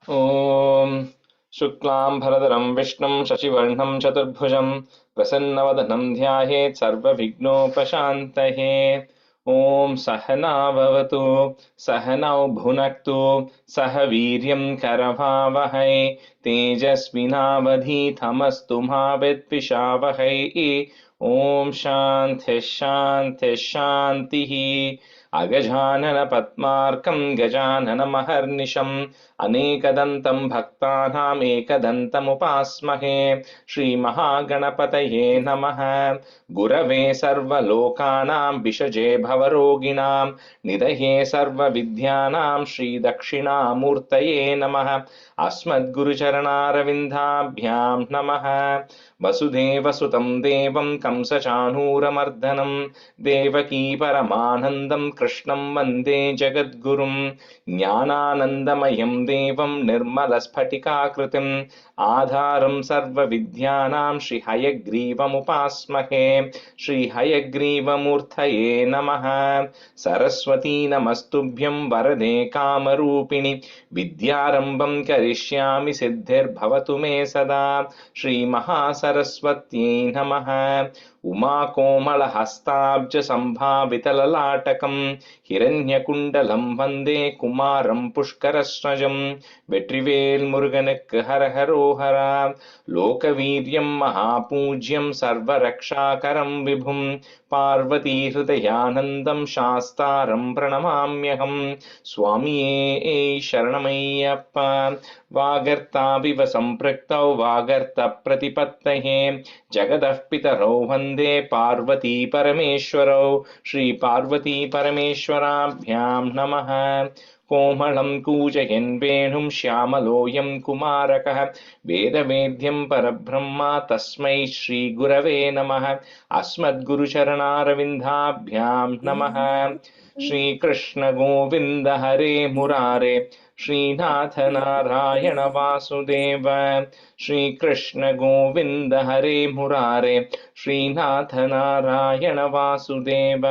ॐ शुक्लां भरधरं विष्णुं शशिवर्णं चतुर्भुजं प्रसन्नवदनं ध्यायेत् सर्वविघ्नोपशान्तये। ॐ सहना भवतु सहनौ भुनक्तु सह वीर्यं करवावहै तेजस्विनावधीतमस्तु मा विद्विषावहै। ॐ शान्तिः शान्तिः शान्तिः। अगजानन पद्मार्कं गजाननमहर्निशम् अनेकदन्तं भक्तानाम् एकदन्तमुपास्महे। श्रीमहागणपतये नमः। गुरवे सर्वलोकानां विषजे भवरोगिणां निधये सर्वविद्यानां श्रीदक्षिणामूर्तये नमः। अस्मद्गुरुचरणारविन्दाभ्यां नमः। वसुदेवसुतं देवं कंसचाणूरमर्दनं देवकी परमानन्दं कृष्णं वन्दे जगद्गुरुं। ज्ञानानन्दमयं देवं निर्मलस्फटिकाकृतिम् आधारं सर्वविद्यानां श्रीहयग्रीवमुपास्महे। श्रीहयग्रीवमूर्तये नमः। सरस्वती नमस्तुभ्यं वरदे कामरूपिणि विद्यारम्भं करिष्यामि सिद्धिर्भवतु मे सदा। श्रीमहासरस्वत्यै नमः। उमाकोमलहस्ताब्जसम्भावितललाटकं हिरण्यकुण्डलं वन्दे कुमारं पुष्करस्वजं। வெற்றிவேல் முருகனுக்கு ஹரஹரோஹரா. லோகவீரியம் மகாபூஜ்யம் சர்வரக்ஷாகரம் விபும் பார்வதி ஹிருதயானந்தம் சாஸ்தாரம் பிரணமாம்யகம். சுவாமியே சரணமையப்பா. वागर्ताविव सम्पृक्तौ वागर्त प्रतिपत्तये जगतः पितरौ वन्दे पार्वती परमेश्वरौ। श्री पार्वती परमेश्वराभ्यां नमः। कोमलं कूजयन् वेणुं श्यामलोऽयं कुमारकः वेदवेद्यं परब्रह्म तस्मै श्रीगुरवे नमः। अस्मद्गुरुचरणारविन्दाभ्यां नमः। श्रीकृष्ण गोविन्द हरे मुरारे श्रीनाथ नारायण वासुदेव। श्रीकृष्ण गोविन्द हरे मुरारे श्रीनाथ नारायण वासुदेव।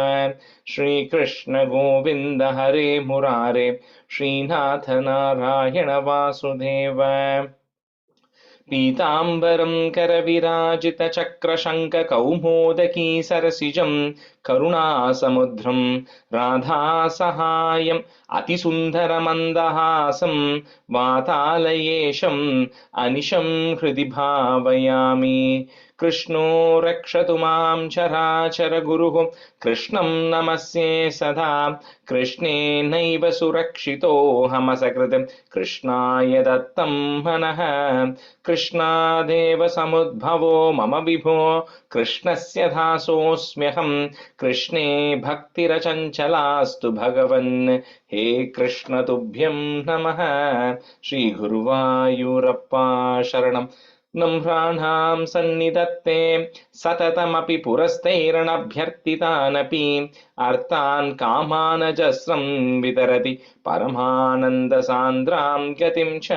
श्रीकृष्ण गोविन्द हरे मुरारे श्रीनाथ नारायण वासुदेव। पीताम्बरं करविराजितचक्रशङ्खकौमोदकी सरसिजं करुणासमुद्रं राधासहायम् अतिसुन्दरमन्दहासं वातालयेशम् अनिशं हृदि भावयामि। कृष्णो रक्षतु मां चराचरगुरुः कृष्णं नमस्ये सदा। कृष्णेनैव सुरक्षितोऽहमसकृत् कृष्णाय दत्तं मनः। कृष्णादेव समुद्भवो मम विभो कृष्णस्य दासोऽस्म्यहं। कृष्णे भक्तिरचञ्चलास्तु भगवन् हे कृष्ण तुभ्यं नमः। श्रीगुरुवायूरप्पा शरणं। नम्राणां सन्निधत्ते सततमपि पुरस्तैरणभ्यर्थितानपि अर्थान् कामानजस्रं वितरति परमानन्दसान्द्रां गतिं च।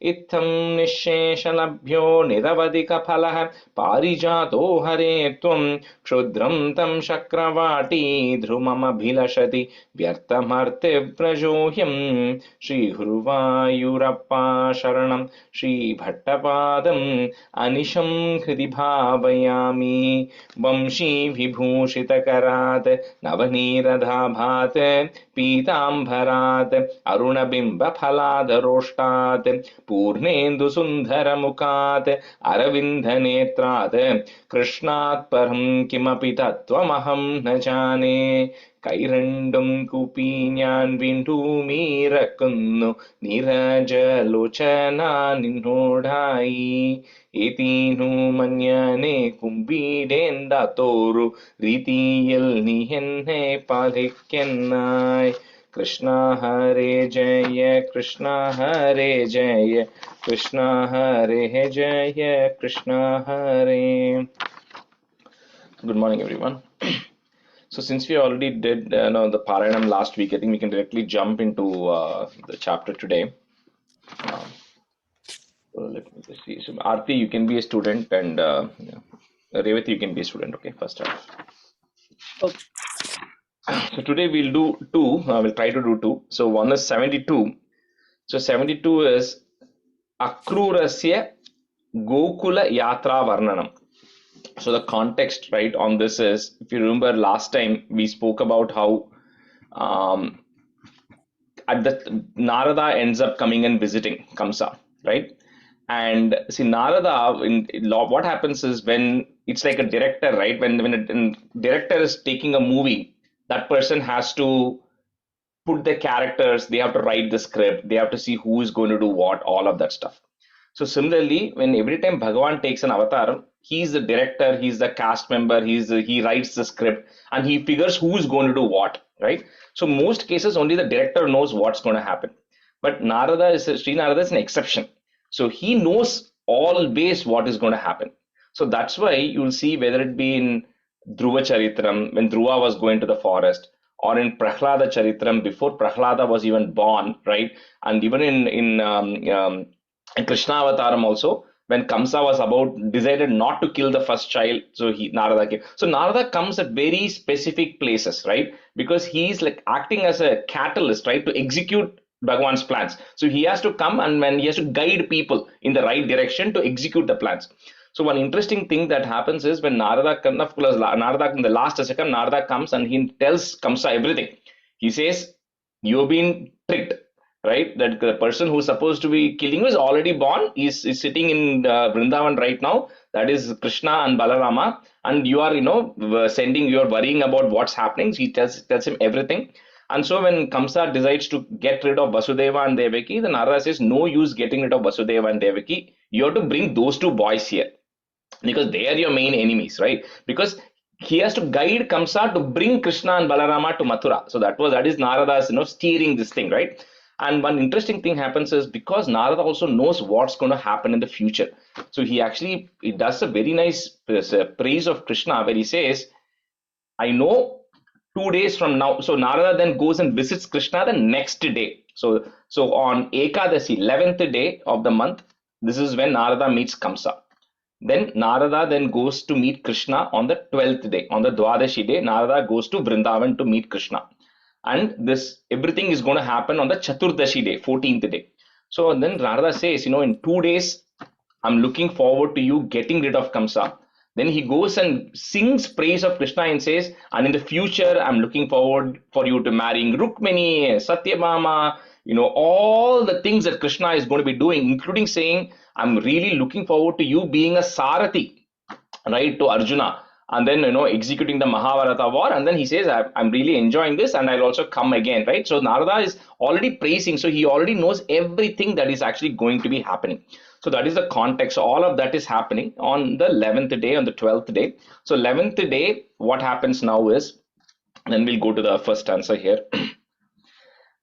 इत्थं निःशेषलभ्यो निरवधिकफलः पारिजातो हरे त्वं क्षुद्रं तं चक्रवाटी ध्रुवमभिलषति व्यर्थमर्त्यव्रजोऽयम्। श्रीगुरुवायूरप्पा शरणं। श्रीभट्टपादम् अनिशं हृदि भावयामि। वंशीविभूषितकरात् नवनीरदाभात् पीताम्बरात् अरुणबिम्बफलादरोष्टात् पूर्णेन्दुसुन्दरमुखात् अरविन्दनेत्रात् कृष्णात् परं किमपि तत्त्वमहं न जाने. കൈരണ്ടും കൂപ്പി ഞാൻ വീണ്ടുമീറക്കുന്നു നീരജലോചന നിന്നോടായി. ഏതീനു മഞ്ഞനെ കുമ്പിടേണ്ടാത്തോരു രീതിയിൽ നീ എന്നെ പാലിക്കെന്നായി. കൃഷ്ണ ഹരേ ജയ കൃഷ്ണ ഹരേ ജയ കൃഷ്ണ ഹരേ ജയ കൃഷ്ണ ഹരേ. Good morning, everyone. So since we already did the Parayanam last week, I think we can directly jump into the chapter today. So let me just see. So Aarti, you can be a student, and Revati, you can be a student. Okay, first start. Okay. So today we'll do two. We'll try to do two. So one is 72. So 72 is Akrurasya Gokula Yatra Varnanam. So the context, right, on this is, if you remember last time we spoke about how um, at the Narada ends up coming and visiting Kamsa, right? And see, Narada, in law, what happens is when it's like a director, right? When director is taking a movie, that person has to put the characters, they have to write the script, they have to see who is going to do what, all of that stuff. So similarly, when every time Bhagavan takes an avatar, he's the director, he's the cast member, he writes the script, and he figures who is going to do what, right? So most cases, only the director knows what's going to happen. But Sri Narada is an exception. So he knows always what is going to happen. So that's why you'll see, whether it be in Dhruva Charitram, when Dhruva was going to the forest, or in Prahlada Charitram, before Prahlada was even born, right? And even in Krishna Avataram also, when Kamsa was about decided not to kill the first child, so Narada came. So Narada comes at very specific places, right? Because he's like acting as a catalyst, right, to execute Bhagwan's plans. So he has to come, and when he has to guide people in the right direction to execute the plans. So one interesting thing that happens is when Narada in the last Dasakam, Narada comes and he tells Kamsa everything. He says, "You've been tricked, right? That the person who's supposed to be killing you is already born. Is sitting in Vrindavan right now. That is Krishna and Balarama, and you are, you are worrying about what's happening." So he tells him everything. And so when Kamsa decides to get rid of Vasudeva and Devaki, the Narada says, "No use getting rid of Vasudeva and Devaki. You have to bring those two boys here, because they are your main enemies," right? Because he has to guide Kamsa to bring Krishna and Balarama to Mathura. So that is Narada's, steering this thing, right? And one interesting thing happens is, because Narada also knows what's going to happen in the future. So he does a very nice praise of Krishna, where he says, "I know 2 days from now." So Narada then goes and visits Krishna the next day. So on Ekadasi, 11th day of the month, this is when Narada meets Kamsa. Then Narada then goes to meet Krishna on the 12th day. On the Dwadashi day, Narada goes to Vrindavan to meet Krishna. And this everything is going to happen on the Chaturdashi day, 14th day. So then Narada says, in 2 days, I'm looking forward to you getting rid of Kamsa. Then he goes and sings praise of Krishna and says, "And in the future, I'm looking forward for you to marrying Rukmini, Satyabhama, all the things that Krishna is going to be doing, including saying, I'm really looking forward to you being a Sarathi, right, to Arjuna, and then, executing the Mahabharata war." And then he says, I'm really enjoying this, and I'll also come again, right? So Narada is already praising. So he already knows everything that is actually going to be happening. So that is the context. So all of that is happening on the 11th day, on the 12th day. So 11th day, what happens now is, then we'll go to the first answer here.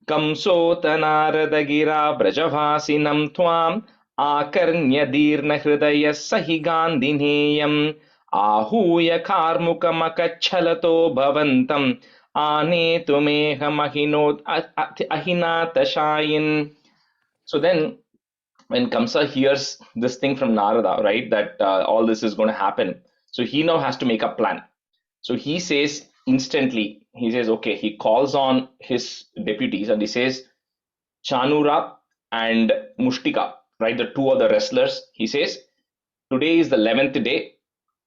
कंसोत नारदगिरा व्रजभासिनं त्वाम् आकर्ण्य दीर्णहृदयः सहि गान्धिनेयम् आहूय कार्मुकमकच्छलतो भवन्तम् आनेतुमेहमहिनोत् अहिनातशायिन्. So then when Kamsa hears this thing from Narada, right, that all this is going to happen, so he now has to make a plan. So he says instantly, he says, okay, he calls on his deputies and he says, Chanura and Mushtika, right, the two of the wrestlers, he says, today is the 11th day.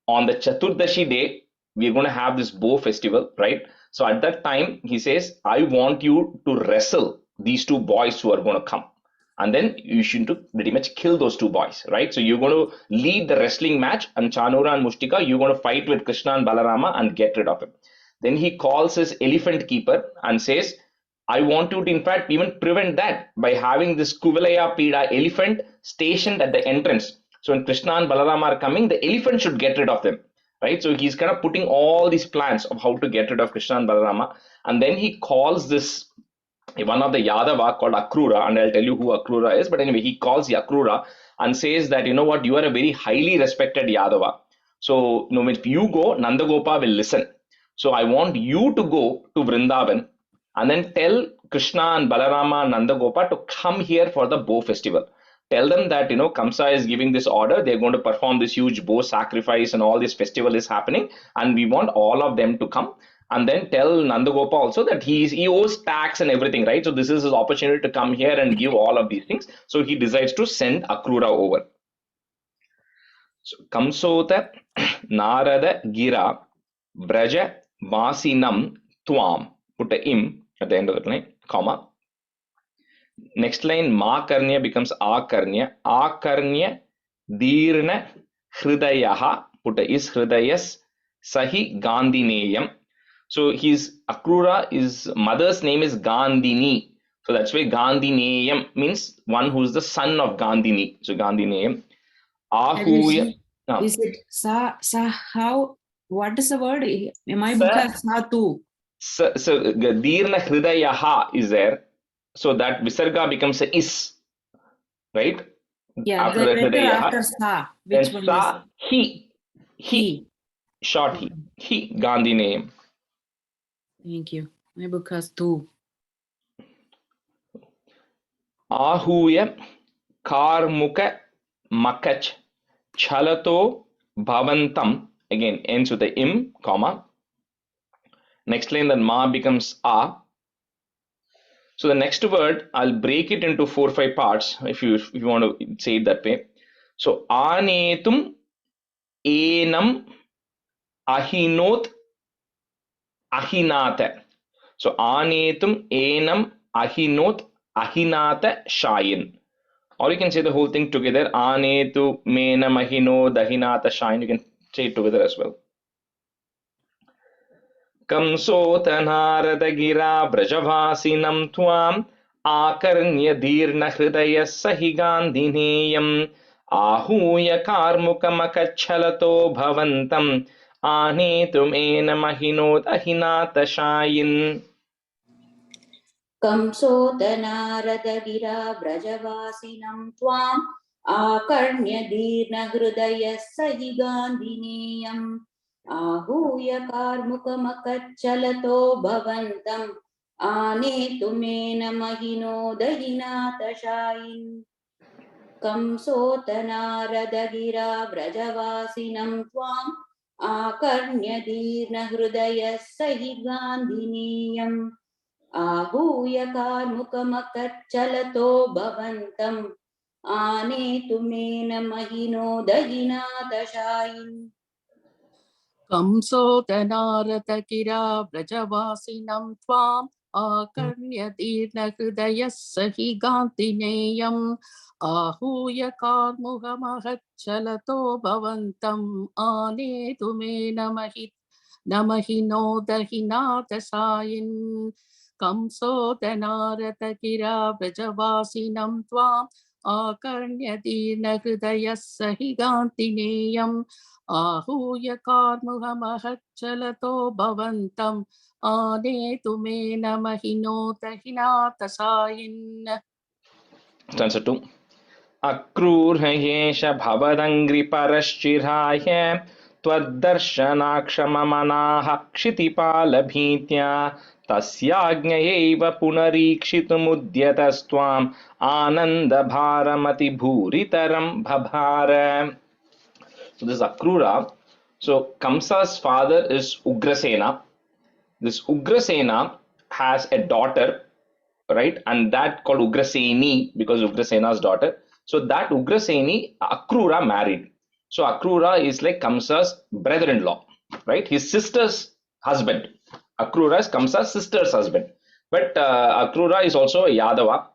On the Chaturdashi day, we're going to have this bow festival, right? So at that time, he says, I want you to wrestle these two boys who are going to come. And then you should pretty much kill those two boys, right? So you're going to lead the wrestling match, and Chanura and Mushtika, you're going to fight with Krishna and Balarama and get rid of him. Then he calls his elephant keeper and says, I want you to, in fact, even prevent that by having this Kuvalaya Pida elephant stationed at the entrance. So when Krishna and Balarama are coming, the elephant should get rid of them, right? So he's kind of putting all these plans of how to get rid of Krishna and Balarama. And then he calls this one of the Yadava called Akrura, and I'll tell you who Akrura is. But anyway, he calls Akrura and says that, you know what, you are a very highly respected Yadava. So, if you go, Nandagopa will listen. So I want you to go to Vrindavan and then tell Krishna and Balarama and Nandagopa to come here for the bow festival. Tell them that, Kamsa is giving this order. They're going to perform this huge bow sacrifice and all this festival is happening. And we want all of them to come. and then tell Nandagopa also that he owes tax and everything, right? So this is his opportunity to come here and give all of these things. So he decides to send Akrura over. So Kamsota Narada Gira Braja Vasinam Tuam. Put a im at the end of the line, comma. Next line, Ma Karnya becomes A Karnya. A Karnya Dirna Hridayaha. Put a is Hridayas Sahi Gandhineyam. So his Akrura, his mother's name is Gandhini. So that's why Gandhineyam means one who is the son of Gandhini. So Gandhineyam. Ahuya. Is it sa how? What is the word? My book Sa, has sa tu. so Dirna Hridayaha is there. So that Visarga becomes a is. Right? Yeah, After the the letter Hridayaha. after sa. Then Which one Sa, is he. Short he. He, Gandhineyam. Thank you. My book has tu. Ahuya Karmuka Makach Chalato Bhavantam. Again ends with the im, comma. Next line, then Ma becomes A. So the next word, I'll break it into 4 or 5 parts if you want to say it that way. So Anetum Enam Ahinot Ahinata. So Anetum Enam Ahinot Ahinata Shayin. Or you can say the whole thing together. Anetu Menam Ahinot Ahinata Shayin. You can say it together as well. कंसोत Narada गिरा व्रजवासिनं त्वाम् आकर्ण्य दीर्ण हृदय सहि गान्धिनेयम् आहूय कार्मुकमकच्छलतो भवन्तम् आनेतुमेनमहिनोदहिनाथशायिन्. कंसोदनारदगिरा व्रजवासिनं त्वाम् आकर्ण्य दीर्णहृदयः सहि गान्धिनेयम् आहूय कार्मुकमकच्छलतो भवन्तम् आनेतुमेन महिनोदहिनाथशायिन्. कंसोतनारदगिरा व्रजवासिनं त्वाम् आकर्ण्य दीर्णहृदयः सहि गान्धिनेयम् आहूय कार्मुकमकच्छलतो भवन्तम् आनेतुमेन महिनोदहिनाथशायिन्. कंसोदनारदगिरा व्रजवासिनं त्वाम् आकर्ण्य दीर्णहृदयः सहि गान्धिनेयम् आहूय कार्मुकमकच्छलतो भवन्तम् आनेतुमेन महिनोदहिनाथशायिन्. कंसोदनारदगिरा व्रजवासिनं त्वाम् आकर्ण्य दीर्णहृदयः सहि गान्धिनेयम् आहूय कार्मुकमकच्छलतो भवन्तम् आनेतुमेन महिनोदहिनाथशायिन्. Stanza 2. अक्रूर्हयेष भवदङ्घ्रिपरश्चिराय त्वद्दर्शनाक्षममनाः क्षितिपालभीत्या तस्याज्ञयैव पुनरीक्षितुमुद्यतस्त्वाम् आनन्दभारमतिभूरितरं बभार. So this is Akrura. So Kamsa's father is Ugrasena. This Ugrasena has a daughter, right? And that called Ugraseni because Ugrasena's daughter. So that Ugraseni, Akrura married. So Akrura is like Kamsa's brother-in-law, right? His sister's husband. Akrura is Kamsa's sister's husband. But Akrura is also a Yadava.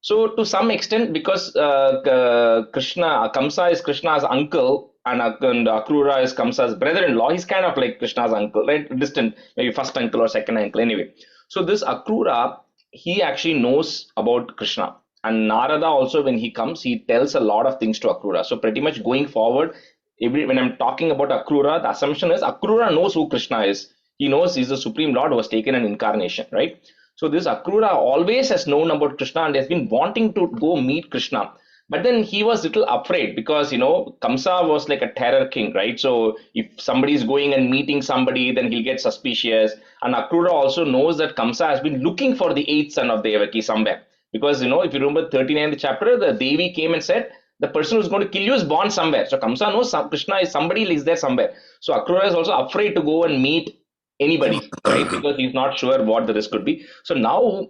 So to some extent, because Kamsa is Krishna's uncle and Akrura is Kamsa's brother-in-law, he's kind of like Krishna's uncle, right? Distant, maybe first uncle or second uncle, anyway. So this Akrura, he actually knows about Krishna. And Narada also, when he comes, he tells a lot of things to Akrura. So pretty much going forward, when I'm talking about Akrura, the assumption is Akrura knows who Krishna is. He knows he's the Supreme Lord who has taken an incarnation, right? So this Akrura always has known about Krishna and has been wanting to go meet Krishna. But then he was little afraid because, Kamsa was like a terror king, right? So if somebody is going and meeting somebody, then he'll get suspicious. And Akrura also knows that Kamsa has been looking for the 8th son of Devaki somewhere. Because, if you remember 39th chapter, the Devi came and said, the person who's going to kill you is born somewhere. So Kamsa knows Krishna is somebody is there somewhere. So Akrura is also afraid to go and meet anybody, right? Because he's not sure what the risk could be. So now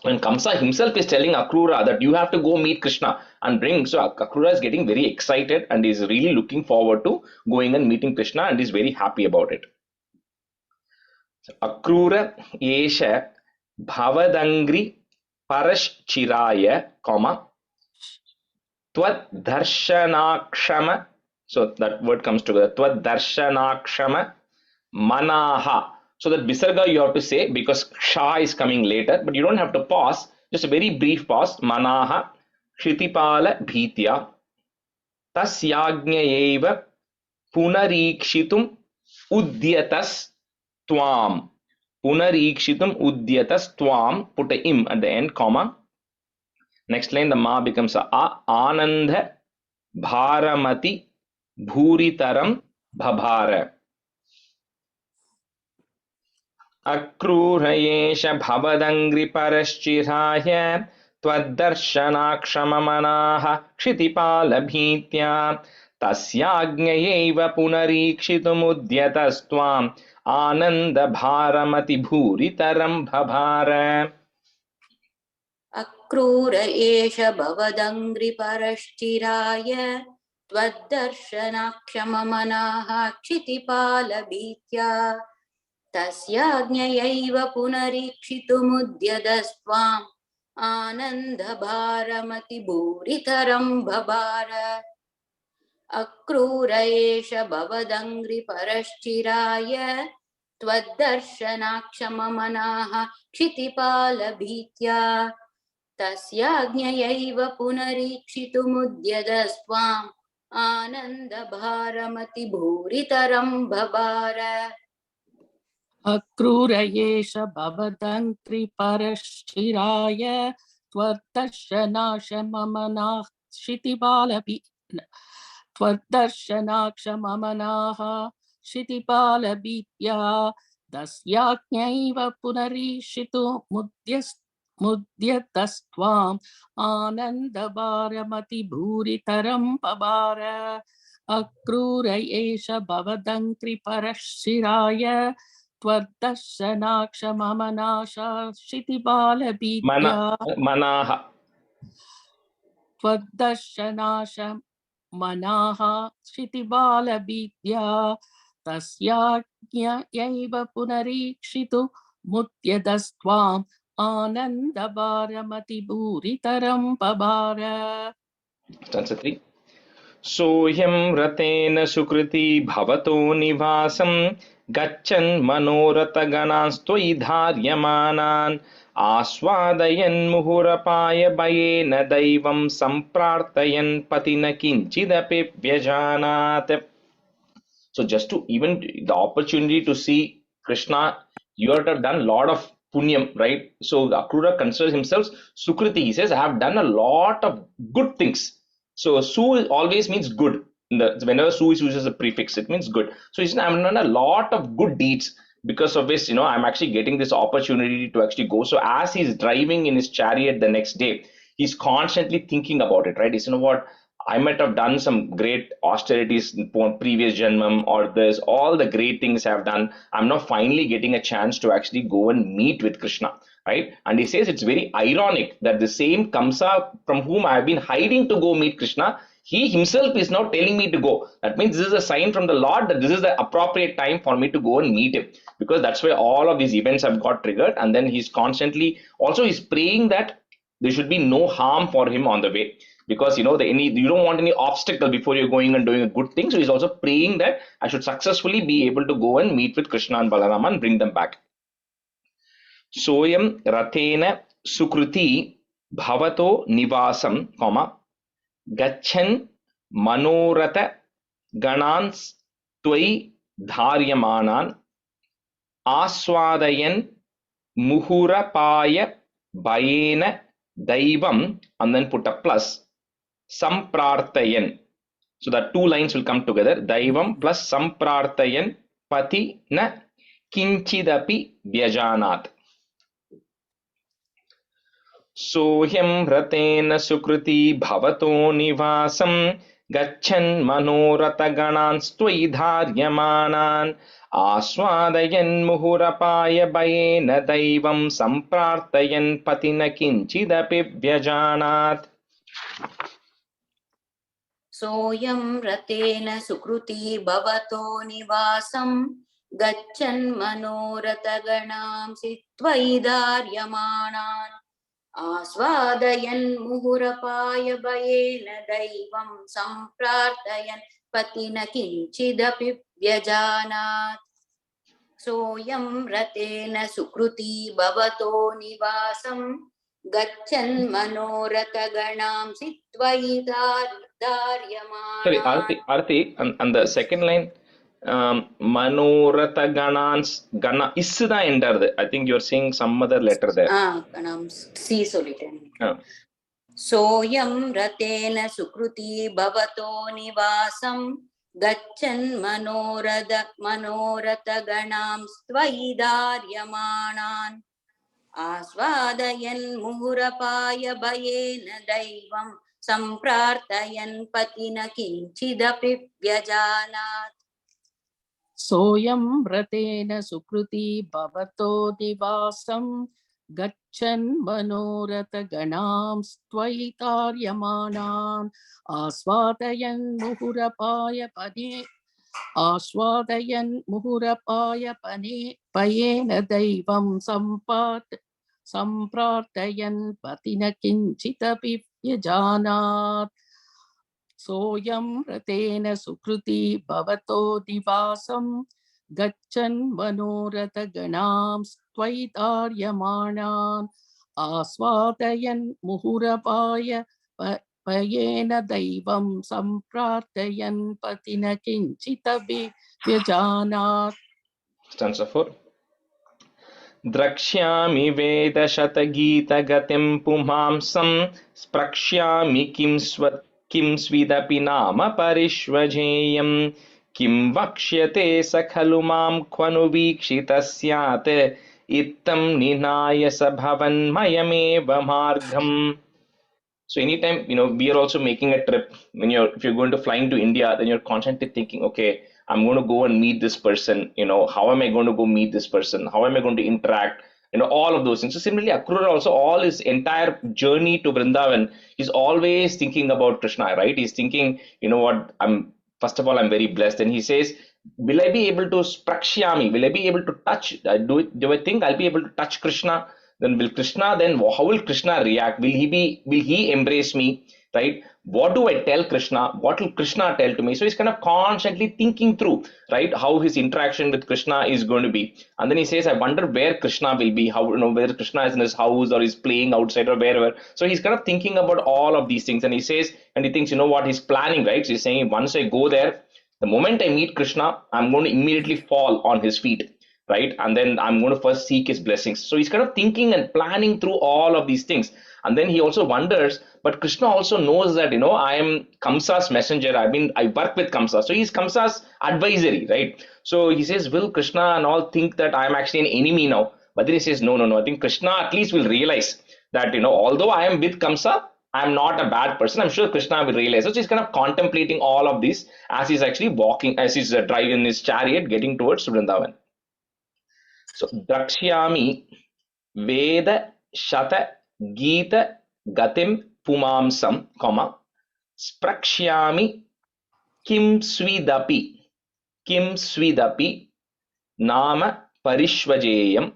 when Kamsa himself is telling Akrura that you have to go meet Krishna and bring, so Akrura is getting very excited and is really looking forward to going and meeting Krishna and is very happy about it. So, Akrura Esha Bhavadangri Parashchiraya, comma, Tvad Darshanakshama. So that word comes together. Tvad Darshanakshama Manaha. So that Visarga you have to say because Ksha is coming later, but you don't have to pause. Just a very brief pause. Manaha Kshitipala Bhitya Tasyagnyayeva Punarikshitum Udyatas Twam. Punarikshitum Udyatas Twam. Put a im at the end, comma. Next line, the ma becomes a Anandha Bharamati Bhuritaram Bhabara. अक्रूरयेष भवदङ्घ्रिपरश्चिराय त्वद्दर्शनाक्षममनाः क्षितिपालभीत्या तस्याज्ञयैव पुनरीक्षितुमुद्यतस्त्वाम् आनन्दभारमतिभूरितरं भभार. Akrura एष भवदङ्घ्रिपरश्चिराय त्वद्दर्शनाक्षममनाः क्षितिपालभीत्या तस्याज्ञयैव पुनरीक्षितुमुद्यतस्त्वाम् आनन्दभारमतिभूरितरं भभार. अक्रूर एष भवदङ्घ्रिपरश्चिराय त्वद्दर्शनाक्षममनाः क्षितिपालभीत्या तस्याज्ञयैव पुनरीक्षितुमुद्यतस्त्वाम् आनन्दभारमतिभूरितरं भभार. अक्रूर एष भवदङ्घ्रिपरश्चिराय त्वद्दर्शनाक्षममनाः क्षितिपालभीत्या तस्याज्ञयैव पुनरीक्षितुमुद्यतस्त्वाम् आनन्दभारमतिभूरितरं भभार. अक्रूर एष भवदङ्घ्रिपरश्चिराय त्वद्दर्शनाक्षममनाः क्षितिपालभीत्या त्वद्दर्शनाक्षममनाः क्षितिपालभीत्या तस्याज्ञयैव पुनरीक्षितुमुद्यतस्त्वाम् आनन्दभारमतिभूरितरं भभार. Stanza 3. सोऽयं रतेन सुकृती भवतो निवासं गच्छन् मनोरथगणांस्त्वयि धार्यमानान् आस्वादयन् मुहुरपाय भयेन दैवं सम्प्रार्थयन् पतिन किञ्चिदपि व्यजानात्. So just to even the opportunity to see Krishna, you have done a lot of punyam, right? So Akrura considers himself Sukriti. He says, I have done a lot of good things. So Su always means good. Whenever Su is used as a prefix, it means good. So he's I've done a lot of good deeds because of which, I'm actually getting this opportunity to actually go. So as he's driving in his chariot the next day, he's constantly thinking about it, right? He's, what? I might have done some great austerities in previous janmam, or there's all the great things I've done. I'm now finally getting a chance to actually go and meet with Krishna, right? And he says it's very ironic that the same Kamsa from whom I've been hiding to go meet Krishna, he himself is now telling me to go. That means this is a sign from the Lord that this is the appropriate time for me to go and meet him, because that's why all of these events have got triggered. And then he's constantly also he's praying that there should be no harm for him on the way, because you don't want any obstacle before you're going and doing a good thing. So he's also praying that I should successfully be able to go and meet with Krishna and Balarama and bring them back. Soyam Rathena Sukruti Bhavato Nivasam, comma, Gachan Manorata Ganans Twai Dharyamanan Aswadayan Muhurapaya Bayena Daivam, and then put a plus, Samprarthayan. So that two lines will come together. Daivam plus Samprarthayan Pati na Kinchidapi Vyajanat. Sohyam Ratena Sukriti Bhavato Nivasam Gachan manorataganan stvai dharyamanan Aswadayan muhurapaya bayena daivam samprartayan patina kinchidapi vyajanat. सोऽयं रतेन सुकृती भवतो निवासं गच्छन् मनोरथगणांसि त्वयि धार्यमाणान् आस्वादयन् मुहुरपाय भयेन दैवं सम्प्रार्थयन् पतिन किञ्चिदपि व्यजानात् सोऽयं रतेन सुकृती भवतो निवासं गच्छन् मनोरथगणांसि त्वयि Sorry, धार्यमाणान् Arti, on the second line, Manoratha Ganans, Gana, Isda entered. I think you're seeing some other letter there. गणां सी सोलिटेन् Uh, सोऽयं रतेन सुकृती भवतो निवासं गच्छन् मनोरथगणां त्वयि धार्यमाणान् आस्वादयन् मुहुरपाय भयेन दैवं सम्प्रार्थयन् पतिन किञ्चिदपि व्यजानात् सोऽयं व्रतेन सुकृती भवतो निवासं गच्छन् मनोरथगणां त्वयि कार्यमाणान् आस्वादयन् मुहुरपाय पयेन दैवं सम्प्रार्थयन् पतिन किञ्चिदपि व्यजानात् सोऽयं रतेन सुकृती भवतो निवासं गच्छन् मनोरथगणां त्वयि धार्यमाणान् आस्वादयन् मुहुरपाय पयेन दैवं सम्प्रार्थयन् पतिन किञ्चिदपि व्यजानात्. Stanza 4. Drakshyami vedashatagitagatim pumamsam sprakshami kim svidapi nama parishvajeyam kim vakshyate sakhalu mam kvanu vikshitasyat ittam ninaya sabhavan mayameva margam. So anytime, we are also making a trip. If you're going to flying to India, then you're constantly thinking, okay, I'm going to go and meet this person. How am I going to go meet this person? How am I going to interact? All of those things. So similarly, Akrura also, all his entire journey to Vrindavan, he's always thinking about Krishna, right? He's thinking, what, first of all, I'm very blessed. And he says, will I be able to sprakshyami? Will I be able to touch? Do I think I'll be able to touch Krishna? Then how will Krishna react? Will he embrace me? Right? What do I tell Krishna? What will Krishna tell to me? So he's kind of constantly thinking through, right, how his interaction with Krishna is going to be. And then he says, I wonder where Krishna will be, how, whether Krishna is in his house or is playing outside or wherever. So he's kind of thinking about all of these things. And he says, and he thinks, what he's planning, right? So he's saying, once I go there, the moment I meet Krishna, I'm going to immediately fall on his feet, right? And then I'm going to first seek his blessings. So he's kind of thinking and planning through all of these things. And then he also wonders, but Krishna also knows that, I am Kamsa's messenger. I work with Kamsa. So he's Kamsa's advisory, right? So he says, will Krishna and all think that I'm actually an enemy now? But then he says, no. I think Krishna at least will realize that, although I am with Kamsa, I'm not a bad person. I'm sure Krishna will realize. So he's kind of contemplating all of this as he's actually walking, as he's driving his chariot, getting towards Vrindavan. So Drakshyami Veda Shata Gita Gatim Pumamsam, Sprakshyami Kim Svidapi Nama Parishvajeyam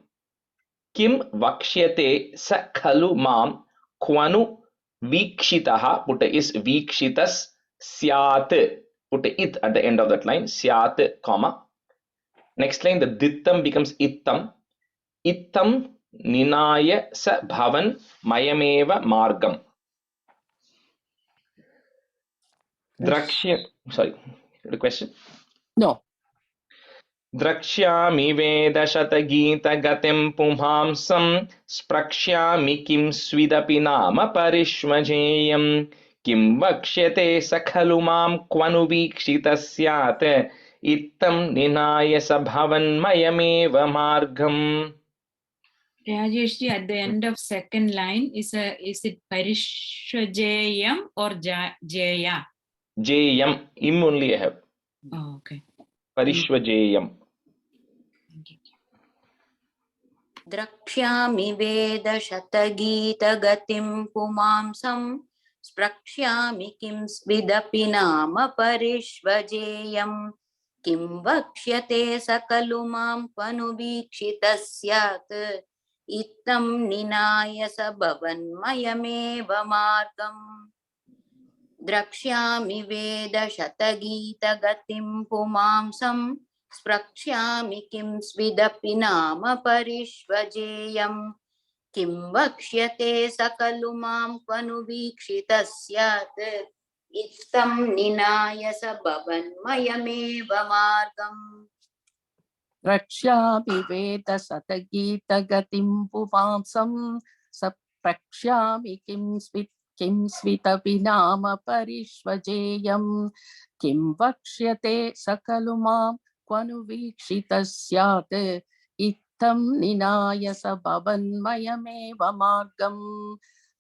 Kim Vakshyate Sa Khalu Mam Kvanu Vikshitaha, put is Vikshitas Syat, put it at the end of that line, Syat, comma. Next line, the Dittam becomes Ittam. Ittam Ninaya Sa Bhavan Mayameva Margam. Sorry, the question? No. Drakshyami Vedashatagita Gatim Pumhamsam Sprakshyami Kim Svidapi Nama Parishvajeyam Kim Vakshyate Sakhalu Mam Kvanu Vikshitasyat Ittam Ninaya Sabhavan Mayameva Margam. Rajeshji, at the end of second line, is it Parishvajeyam or Jaya? Jayam. Im only I have. Oh, okay. Parishvajeyam. Thank you. द्रक्ष्यामि वेदशतगीतगतिं पुमांसं स्प्रक्ष्यामि किं स्विदपि नाम परिष्वजेयम् किं वक्ष्यते स खलु मां क्वनुवीक्षितः स्यात् इत्थं निनाय स भवन्मयमेव मार्गम् द्रक्ष्यामि वेदशतगीतगतिं पुमांसं स्प्रक्ष्यामि किं स्विदपि नाम परिष्वजेयम् किं वक्ष्यते स खलु मां क्वनुवीक्षितः स्यात् इत्थं निनाय स भवन्मयमेव मार्गम् रक्ष्यामि वेदशतगीतगतिं पुमांसं सप्रक्ष्यामि किं स्वितपि नाम परिष्वजेयम् किं वक्ष्यते स खलु मां क्वनुवीक्षितः स्यात् इत्थं निनाय स भवन्मयमेव मार्गम्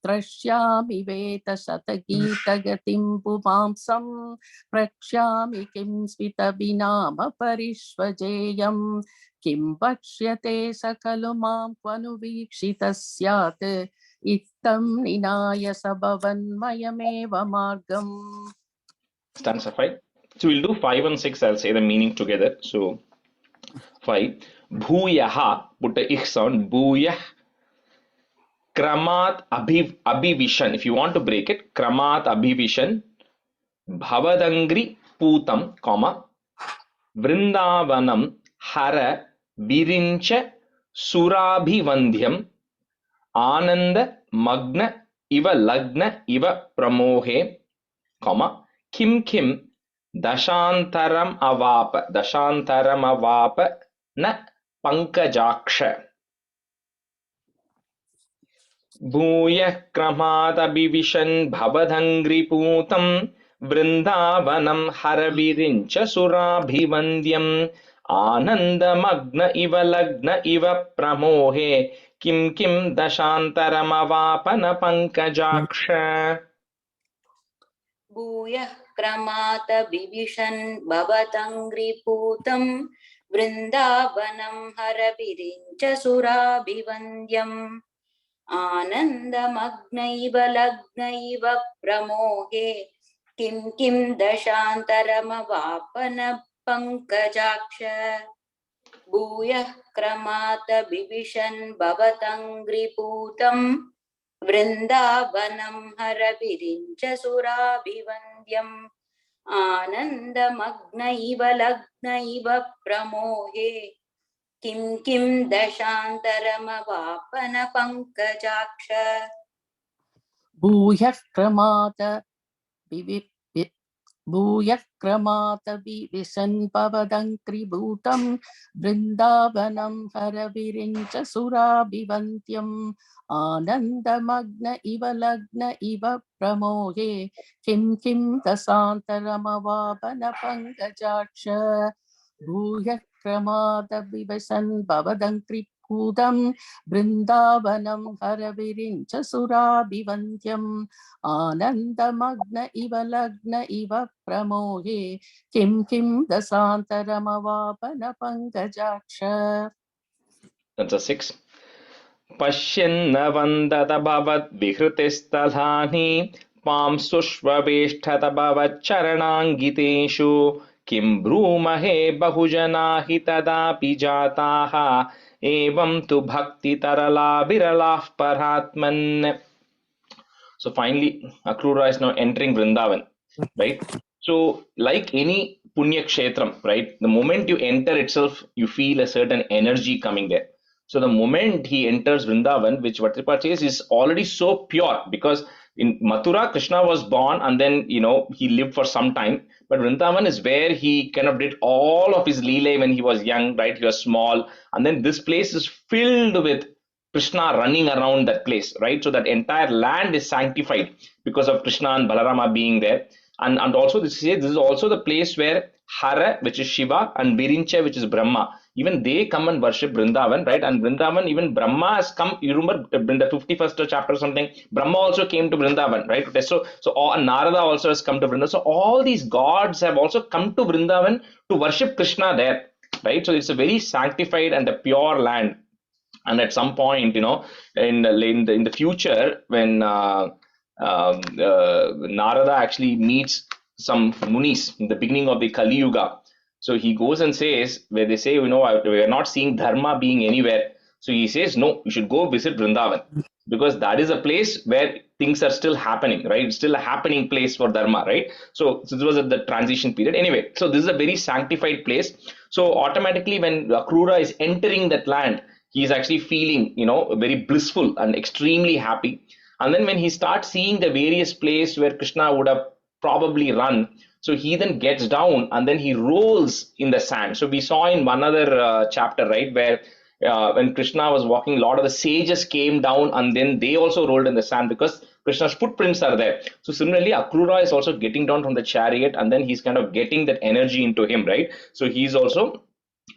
द्रक्ष्यामि वेदशतगीतगतिं पुमांसं प्रक्ष्यामि किं स्वितपि नाम परिष्वजेयम् किं वक्ष्यते स खलु मां क्वनुवीक्षितः स्यात् इत्थं निनाय स भवन्मयमेव मार्गम्. Stanza 5. So we'll do 5 and 6. I'll say the meaning together. So 5. Bhuyaha, put a ich sound. Bhuyah. Kramat abhivishan. If you want to break it, Kramat abhivishan. Bhavadangri putam, comma. Vrindavanam hara virincha surabhivandyam. Ananda magna iva lagna iva pramohe, comma. Kim kim dashantaram avapa na pankajaksha. Bhuyah kramadabhivishan bhavadhangriputam vrindavanam haravirincha surabhivandyam anandamagna iva lagna iva pramohe kim kim dashantaram avapana pankajaksha. भूयः क्रमात बिभिषन् भवतङ्घ्रिपूतं वृन्दावनं हरविरिञ्च सुराभिवन्द्यम् आनन्दमग्नैव लग्नैव प्रमोहे किं किं दशान्तरमवापन पङ्कजाक्ष भूयः क्रमात बिभिषन् भवतङ्घ्रिपूतं वृन्दावनं हरविरिञ्च सुराभिवन्द्यम् आनन्दमग्नैव लग्नैव प्रमोहे किं किं दशान्तरमवापन पङ्कजाक्ष भूयः क्रमात विविशन् भवदङ्घ्रिभूतं वृन्दावनं हरविरिञ्च सुराभिवन्द्यम् आनन्दमग्न इव लग्न इव प्रमोहे किं किं दशान्तरमवापन पङ्कजाक्ष भूयः क्रमात विवसन् भवदङ्घ्रिभूतं वृन्दावनं हरविरिञ्च सुराभिवन्द्यम् आनन्दमग्न इव लग्न इव प्रमोहे किं किं दशान्तरमवापन पङ्कजाक्ष. That's a 6. पश्यन्नवन्दत भवद्विहृतिस्थलानि पांसुष्वेष्ठत भवच्चरणाङ्गितेषु किं ब्रूमहे बहुजना हि तदापि जाताः एवं तु भक्तितरला विरलाः परात्मन्. So finally, Akrura is now entering Vrindavan, right? So like any Punya Kshetram, right? The moment you enter itself, you feel a certain energy coming there. So the moment he enters Vrindavan, which Vatripa says is already so pure, because in Mathura, Krishna was born and then, he lived for some time. But Vrindavan is where he kind of did all of his Leela when he was young, right? He was small. And then this place is filled with Krishna running around that place, right? So that entire land is sanctified because of Krishna and Balarama being there. And also this is also the place where Hara, which is Shiva, and Virincha, which is Brahma, even they come and worship Vrindavan, right? And Vrindavan, even Brahma has come. You remember in the 51st chapter or something, Brahma also came to Vrindavan, right? Narada also has come to Vrindavan. So all these gods have also come to Vrindavan to worship Krishna there, right? So it's a very sanctified and a pure land. And at some point, in the future, when Narada actually meets some munis in the beginning of the Kali Yuga, so he goes and says, where they say, we are not seeing dharma being anywhere. So he says, no, you should go visit Vrindavan, because that is a place where things are still happening, right? It's still a happening place for dharma, right? So this was at the transition period. Anyway, so this is a very sanctified place. So automatically, when Akrura is entering that land, he is actually feeling, very blissful and extremely happy. And then when he starts seeing the various places where Krishna would have probably run, so he then gets down and then he rolls in the sand. So we saw in one other chapter, right, where when Krishna was walking, a lot of the sages came down and then they also rolled in the sand because Krishna's footprints are there. So similarly, Akrura is also getting down from the chariot and then he's kind of getting that energy into him, right? So he's also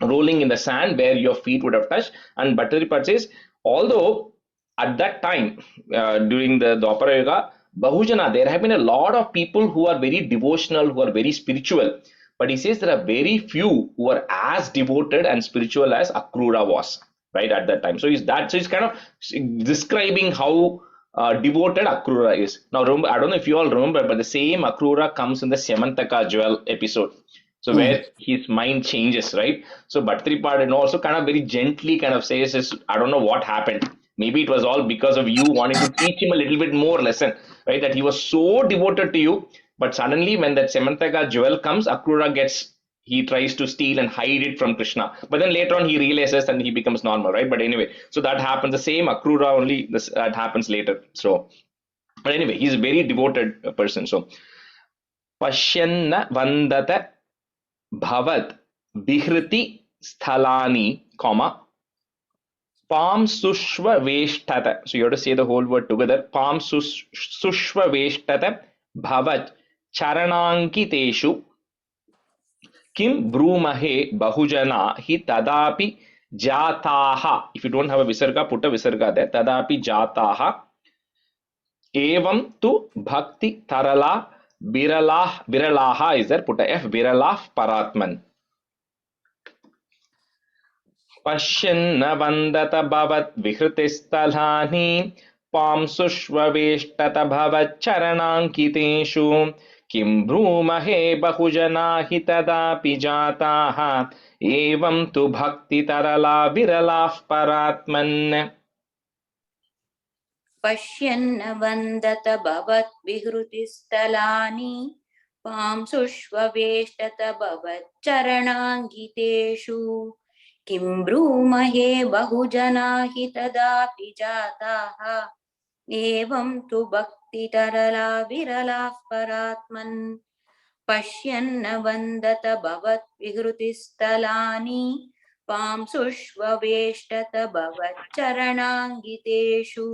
rolling in the sand where your feet would have touched. And Bhattacharya says, although at that time, during the Dwapara Yuga, Bahujana, there have been a lot of people who are very devotional, who are very spiritual. But he says there are very few who are as devoted and spiritual as Akrura was, right, at that time. So he's kind of describing how devoted Akrura is. Now, remember, I don't know if you all remember, but the same Akrura comes in the Semantaka jewel episode. So where his mind changes, right? So Bhattripad also kind of very gently kind of says, I don't know what happened. Maybe it was all because of you wanting to teach him a little bit more lesson, right? That he was so devoted to you, but suddenly when that Semantaka jewel comes, Akrura he tries to steal and hide it from Krishna. But then later on he realizes and he becomes normal, right? But anyway, so that happens, the same Akrura, only that happens later. So, but anyway, he's a very devoted person. So, Pashyanna Vandata Bhavat Vihriti Sthalani, Pam Sushva Veshtata. So you have to say the whole word together. Pam Sushva Veshtata Bhavat Charanankiteshu Kim Brumahe Bahujana Hi Tadapi Jataha. If you don't have a visarga, put a visarga there. Tadapi Jataha Evam tu Bhakti Tarala Viralaha is there. Put a F. Viralah Paratman. Pashyanna vandata bhavat vihrtistalhani pam sushvavishtata bhavat charanankiteshu kim bhrumahe bahujana hitadapi jataha evam tu bhakti tarala viralah paratman. पश्यन्न वन्दत भवद्विहृतिस्थलानि पांसुष्ववेष्टत भवच्चरणाङ्गितेषु किं ब्रूमहे बहुजना हि तदापि जाताः एवं तु भक्तितरला विरलाः परात्मन् पश्यन्न वन्दत भवद्विहृतिस्थलानि पांसुष्ववेष्टत भवच्चरणाङ्गितेषु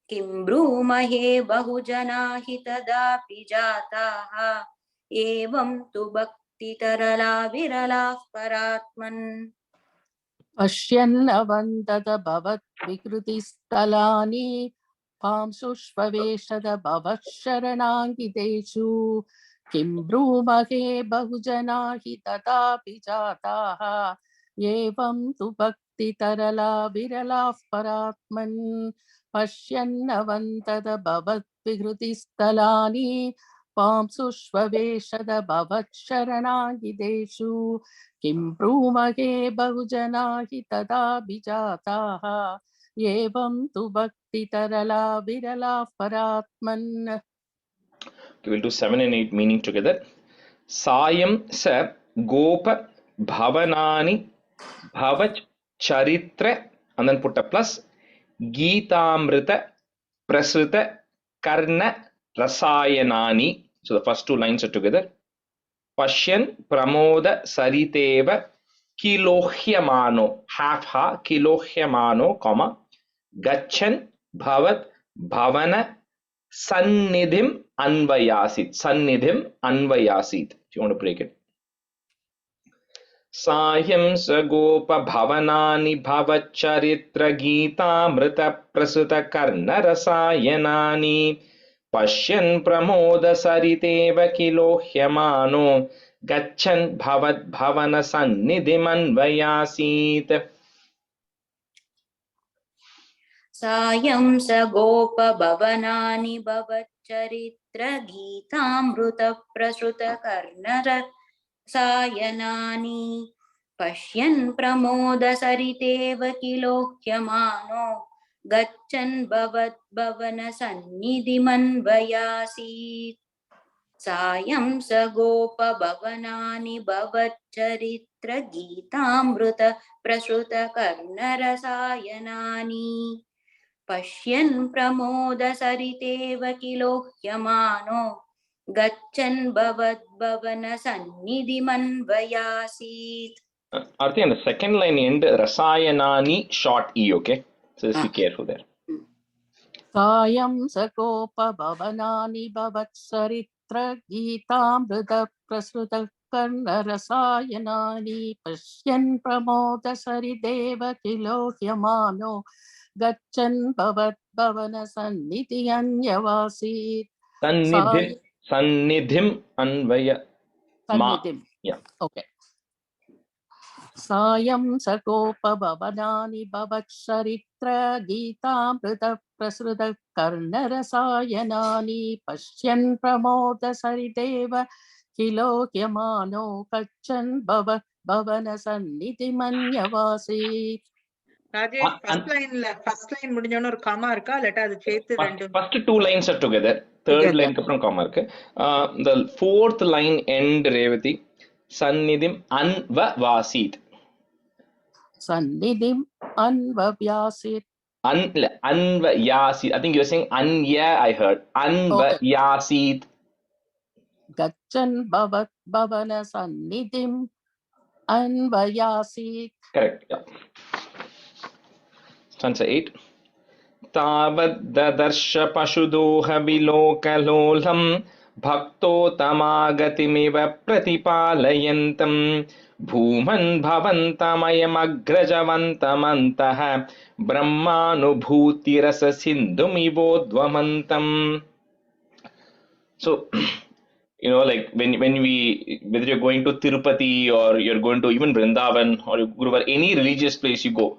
किं ब्रूमहे बहुजना हि तदापि जाताः एवं तु भक्तितरला विरलाः परात्मन् पश्यन्न वन्दत भवद्विकृतिस्थलानि पांसुष्ववेशद भवशरणाङ्गितेषु किं ब्रूमहे बहुजना हि तथापि जाताः एवं तु भक्तितरला विरलाः परात्मन् पश्यन्न वन्दत भवद्विकृतिस्थलानि पांसुष्ववेशद भवच्छरणाङ्गितेषु किं ब्रूमहे बहुजना हि तदापि जाताः एवं तु भक्तितरला विरलाः परात्मन्. We'll do 7 and 8 meaning together. Sayam sa gopa bhavanani bhavach charitra, and then put a plus, Geetamrita prasrita karna rasayanani. So the first 2 lines are together. Pashyan pramoda sariteva kilohyamano, half ha kilohyamano, comma, gachan bhavat bhavana sannidhim anvayasit. Sannidhim anvayasit, if you want to break it. सायं स गोपभवनानि भवच्चरित्रगीतामृतप्रसृतकर्णरसायनानि पश्यन् प्रमोदसरितेव किलोह्यमानो गच्छन् भवद्भवनसन्निधिमन्वयासीत्. सायं स गोपभवनानि भवच्चरित्रगीतामृतप्रसृतकर्णरसायनानि पश्यन् प्रमोदसरितेव किलोह्यमानो गच्छन् भवद्भवनसन्निधिमन्वयासीत्. सायं स गोपभवनानि भवच्चरित्रगीतामृतप्रसृतकर्णरसायनानि पश्यन् प्रमोदसरितेव किलोह्यमानो गच्छन् भवद्भवनसन्निधिमन्वयासीत्. Arthi, on the second line end, Rasayanani short E, okay? So just be careful there. सायं सकोपभवनानि भवत्सरित्रगीतामृतप्रसृतकर्णरसायनानि पश्यन् प्रमोदसरिदेव किलोह्यमानो गच्छन् भवद्भवनसन्निधिमन्वयासीत्. Sannidhim Anvaya Ma. सन्निधिम् Yeah. Okay सायं सकोपभवनानि भवत्सरित्रगीतामृतप्रसृतकर्णरसायनानि पश्यन् प्रमोदसरिदेव किलोह्यमानो गच्छन् भवनसन्निधिमन्वयासीत्. ராஜேஷ் ஃபர்ஸ்ட் லைன் முடிஞ்சோன்னு ஒரு காமா இருக்கா இல்லாட்டா அது சேர்த்து ரெண்டு First two lines are together. Third line kapram comma irukku. The fourth line end Revati Sannidhim Anvavasit. Sannidhim Anvavasit. Anvayasit. I think you're saying Anya, I heard. Anvayasit. Gachan Bhavana Sannidhim Anvayasit. Correct. Yeah. Stanza 8. तावद्ददर्श पशुदोहविलोकलोलं भक्तोत्तमागतिमिव प्रतिपालयन्तं भूमन् भवन्तमयमग्रजवन्तमन्तः ब्रह्मानुभूतिरससिन्धुमिवोद्वमन्तम्. So, you know, like whether you're going to Tirupati or you're going to even Vrindavan or Guruvar, any religious place you go,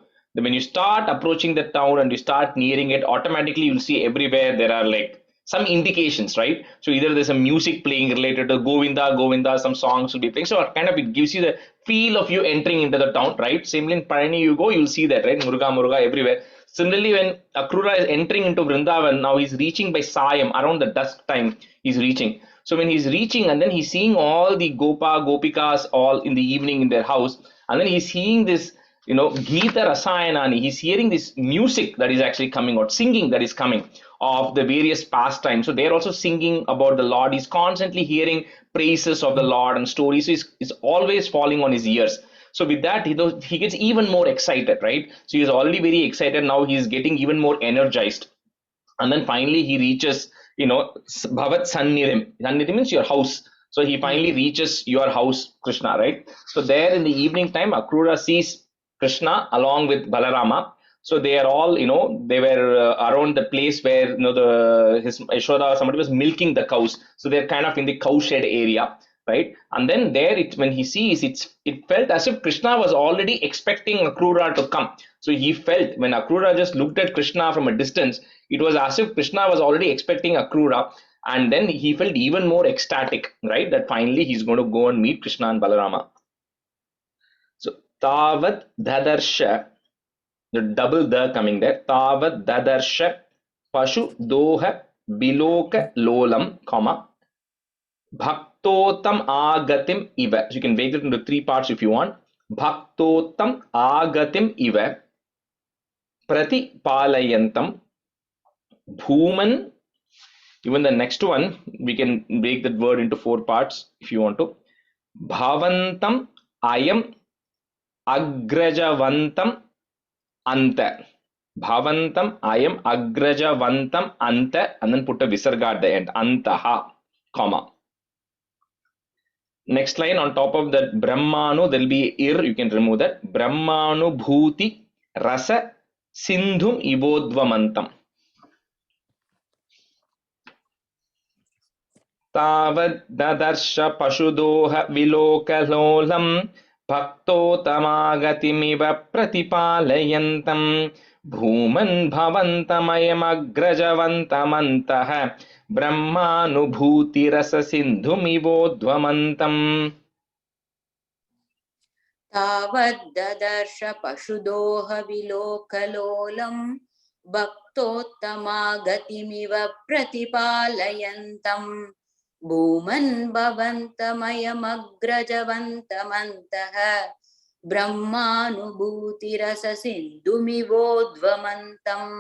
when you start approaching the town and you start nearing it, automatically you'll see everywhere there are like some indications, right? So either there's some music playing related to Govinda, some songs will be playing. So kind of it gives you the feel of you entering into the town, right? Similarly in Palani you go, you'll see that, right? Muruga everywhere. Similarly, when Akrura is entering into Vrindavan, now he's reaching by Sayam, around the dusk time he's reaching. So when he's reaching and then he's seeing all the Gopikas all in the evening in their house, and then he's seeing this, you know, Geeta Rasayanani, he's hearing this music that is actually coming out, singing that is coming of the various pastimes. So they're also singing about the Lord. He's constantly hearing praises of the Lord and stories. So it's always falling on his ears. So with that, he gets even more excited, right? So he's already very excited. Now he's getting even more energized. And then finally he reaches, you know, Bhavat Sannidhim. Sannidhim means your house. So he finally reaches your house, Krishna, right? So there in the evening time, Akrura sees Krishna along with Balarama. So they are all, you know, they were around the place where, you know, his Yashoda or somebody was milking the cows. So they're kind of in the cow shed area, right? And then there, when he sees, it felt as if Krishna was already expecting Akrura to come. So he felt when Akrura just looked at Krishna from a distance, it was as if Krishna was already expecting Akrura. And then he felt even more ecstatic, right? That finally he's going to go and meet Krishna and Balarama. So Tavad Dadarsha, the double the coming there. Tavad Dadarsha Pashu Doha Biloka Lolam, comma Bhaktotam Agatim Iva. So you can break it into three parts if you want. Bhaktotam Agatim Iva Prati Palayantam Bhuman. Even the next one, we can break that word into four parts if you want to. Bhavantam Ayam Agrajavantam Anta. Bhavantam Ayam Agrajavantam Anta, and then put a visarga at the end. Antaha, comma. Next line on top of that Brahmanu, there will be ir, you can remove that. Brahmanu bhuti rasa sindhum ivodvamantam. Tavad dadarsh pashudoha vilokalolam bhaktotamagatimeva pratipalayantam bhuman bhavantamayamagrajavantamantah brahmanubhuti rasa sindhumivodvamantam. तावद्ददर्श पशुदोह विलोकलोलम् भक्तोत्तमागतिमिव प्रतिपालयन्तम् भूमन् भवन्तमयमग्रजवन्तमन्तः ब्रह्मानुभूतिरससिन्धुमिवोद्वमन्तम्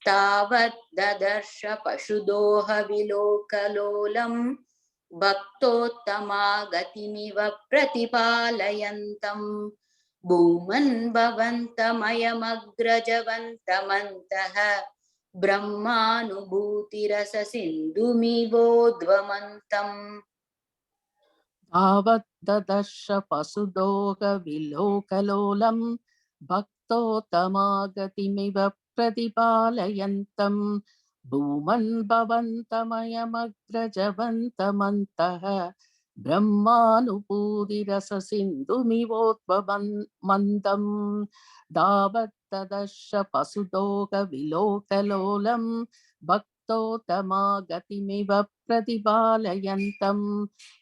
तावद्ददर्श पशुदोह विलोकलोलम् भक्तोत्तमागतिमिव प्रतिपालयन्तम् भूमन् भवन्तमयमग्रजवन्तमन्तः ब्रह्मानुभूतिरससिन्धुमिवोद्वमन्तम् तावद्ददर्श पशुदोह विलोकलोलं भक्तोत्तमागतिमिव प्रतिपालयन्तम् भूमन् भवन्तमयमग्रजवन्तमन्तः ब्रह्मानुभूतिरससिन्धुमिवोद्वमन्तम् तावद्ददर्श पशुदोह विलोकलोलं भक्तोत्तमागतिमिव प्रतिपालयन्तम्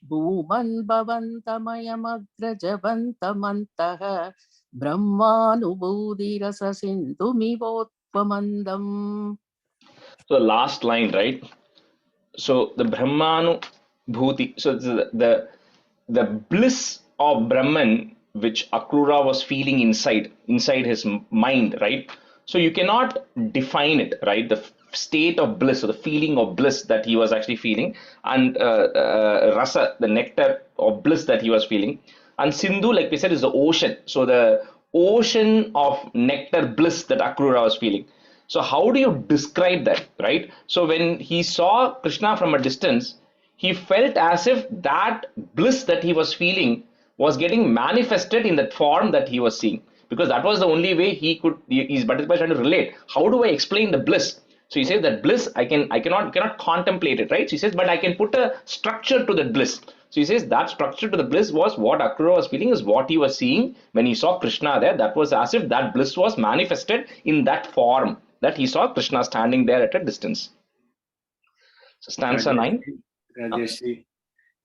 भूमन् भवन्तमयमग्रजवन्तमन्तः ब्रह्मानुभूतिरससिन्धुमिवोत्वमन्दम्. So last line, right? So the Brahmanu bhuti. So the bliss of Brahman which Akrura was feeling inside his mind, right? So you cannot define it, right? The state of bliss or the feeling of bliss that he was actually feeling, and rasa, the nectar of bliss that he was feeling, and Sindhu, like we said, is the ocean. So the ocean of nectar bliss that Akrura was feeling. So how do you describe that, right? So when he saw Krishna from a distance, he felt as if that bliss that he was feeling was getting manifested in that form that he was seeing, because that was the only way he could. He's trying to relate. How do I explain the bliss? So he says that bliss I cannot contemplate it, right? So he says, but I can put a structure to that bliss. So he says that structure to the bliss was what Akrura was feeling, is what he was seeing when he saw Krishna there. That was as if that bliss was manifested in that form that he saw Krishna standing there at a distance. So stanza 9. Rajesh,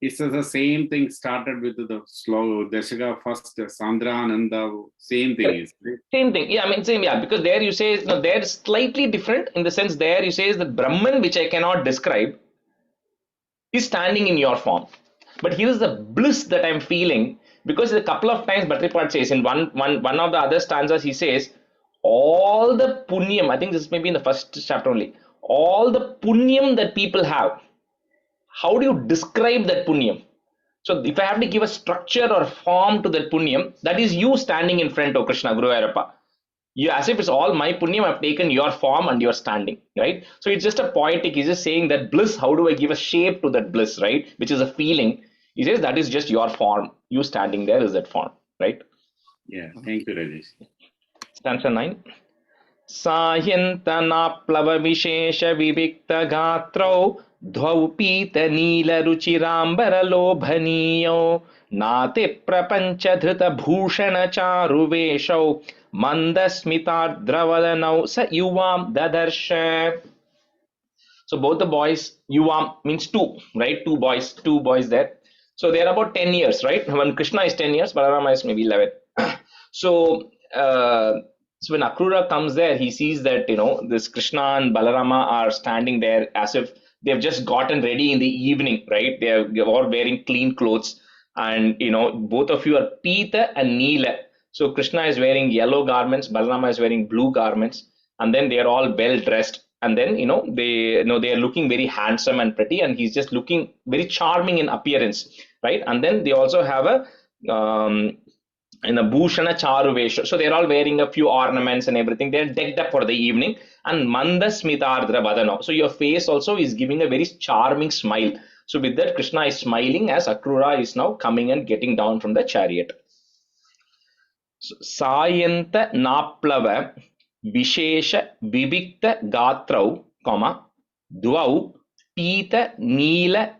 it's the same thing started with the slow Dashaka first, Sandra Ananda, same thing. Same thing. Yeah, I mean, same, yeah, because there you say, no, they're slightly different in the sense there you say is that Brahman, which I cannot describe, is standing in your form. But here is the bliss that I'm feeling, because a couple of times Bhatripad says in one of the other stanzas, he says, all the punyam, I think this may be in the first chapter only, all the punyam that people have, how do you describe that punyam? So if I have to give a structure or form to that punyam, that is you standing in front of Krishna, Guru Ayappa. You, as if it's all my punyam, I've taken your form and you're standing, right? So it's just a poetic, he's just saying that bliss, how do I give a shape to that bliss, right? Which is a feeling. He says that is just your form. You standing there is that form, right? Yeah, thank you, Rajesh. Stanza 9. सायन्तनाप्लव विशेष विविक्त गात्रौ द्वौ पीत नील रुचिराम्बरलोभनीयौ नाति प्रपञ्च धृत भूषण चारुवेशौ मन्दस्मितार्द्रवदनौ स युवां ददर्श. So both the boys, yuvam means two, right? Two boys there. So they are about 10 years, right? When Krishna is 10 years, Balarama is maybe 11. So when Akrura comes there, he sees that, this Krishna and Balarama are standing there as if they've just gotten ready in the evening, right? They're all wearing clean clothes, and, both of you are Pita and Neela. So Krishna is wearing yellow garments, Balarama is wearing blue garments, and then they are all well dressed. And then, they are looking very handsome and pretty, and he's just looking very charming in appearance, right? And then they also have a bhushana charuvesha. So they're all wearing a few ornaments and everything. They're decked up for the evening. And manda smitardra vadano. So your face also is giving a very charming smile. So with that, Krishna is smiling as Akrura is now coming and getting down from the chariot. So, Sayanta Naplava Vishesha Vibikta Gatrau, comma, Dvau Pita Neela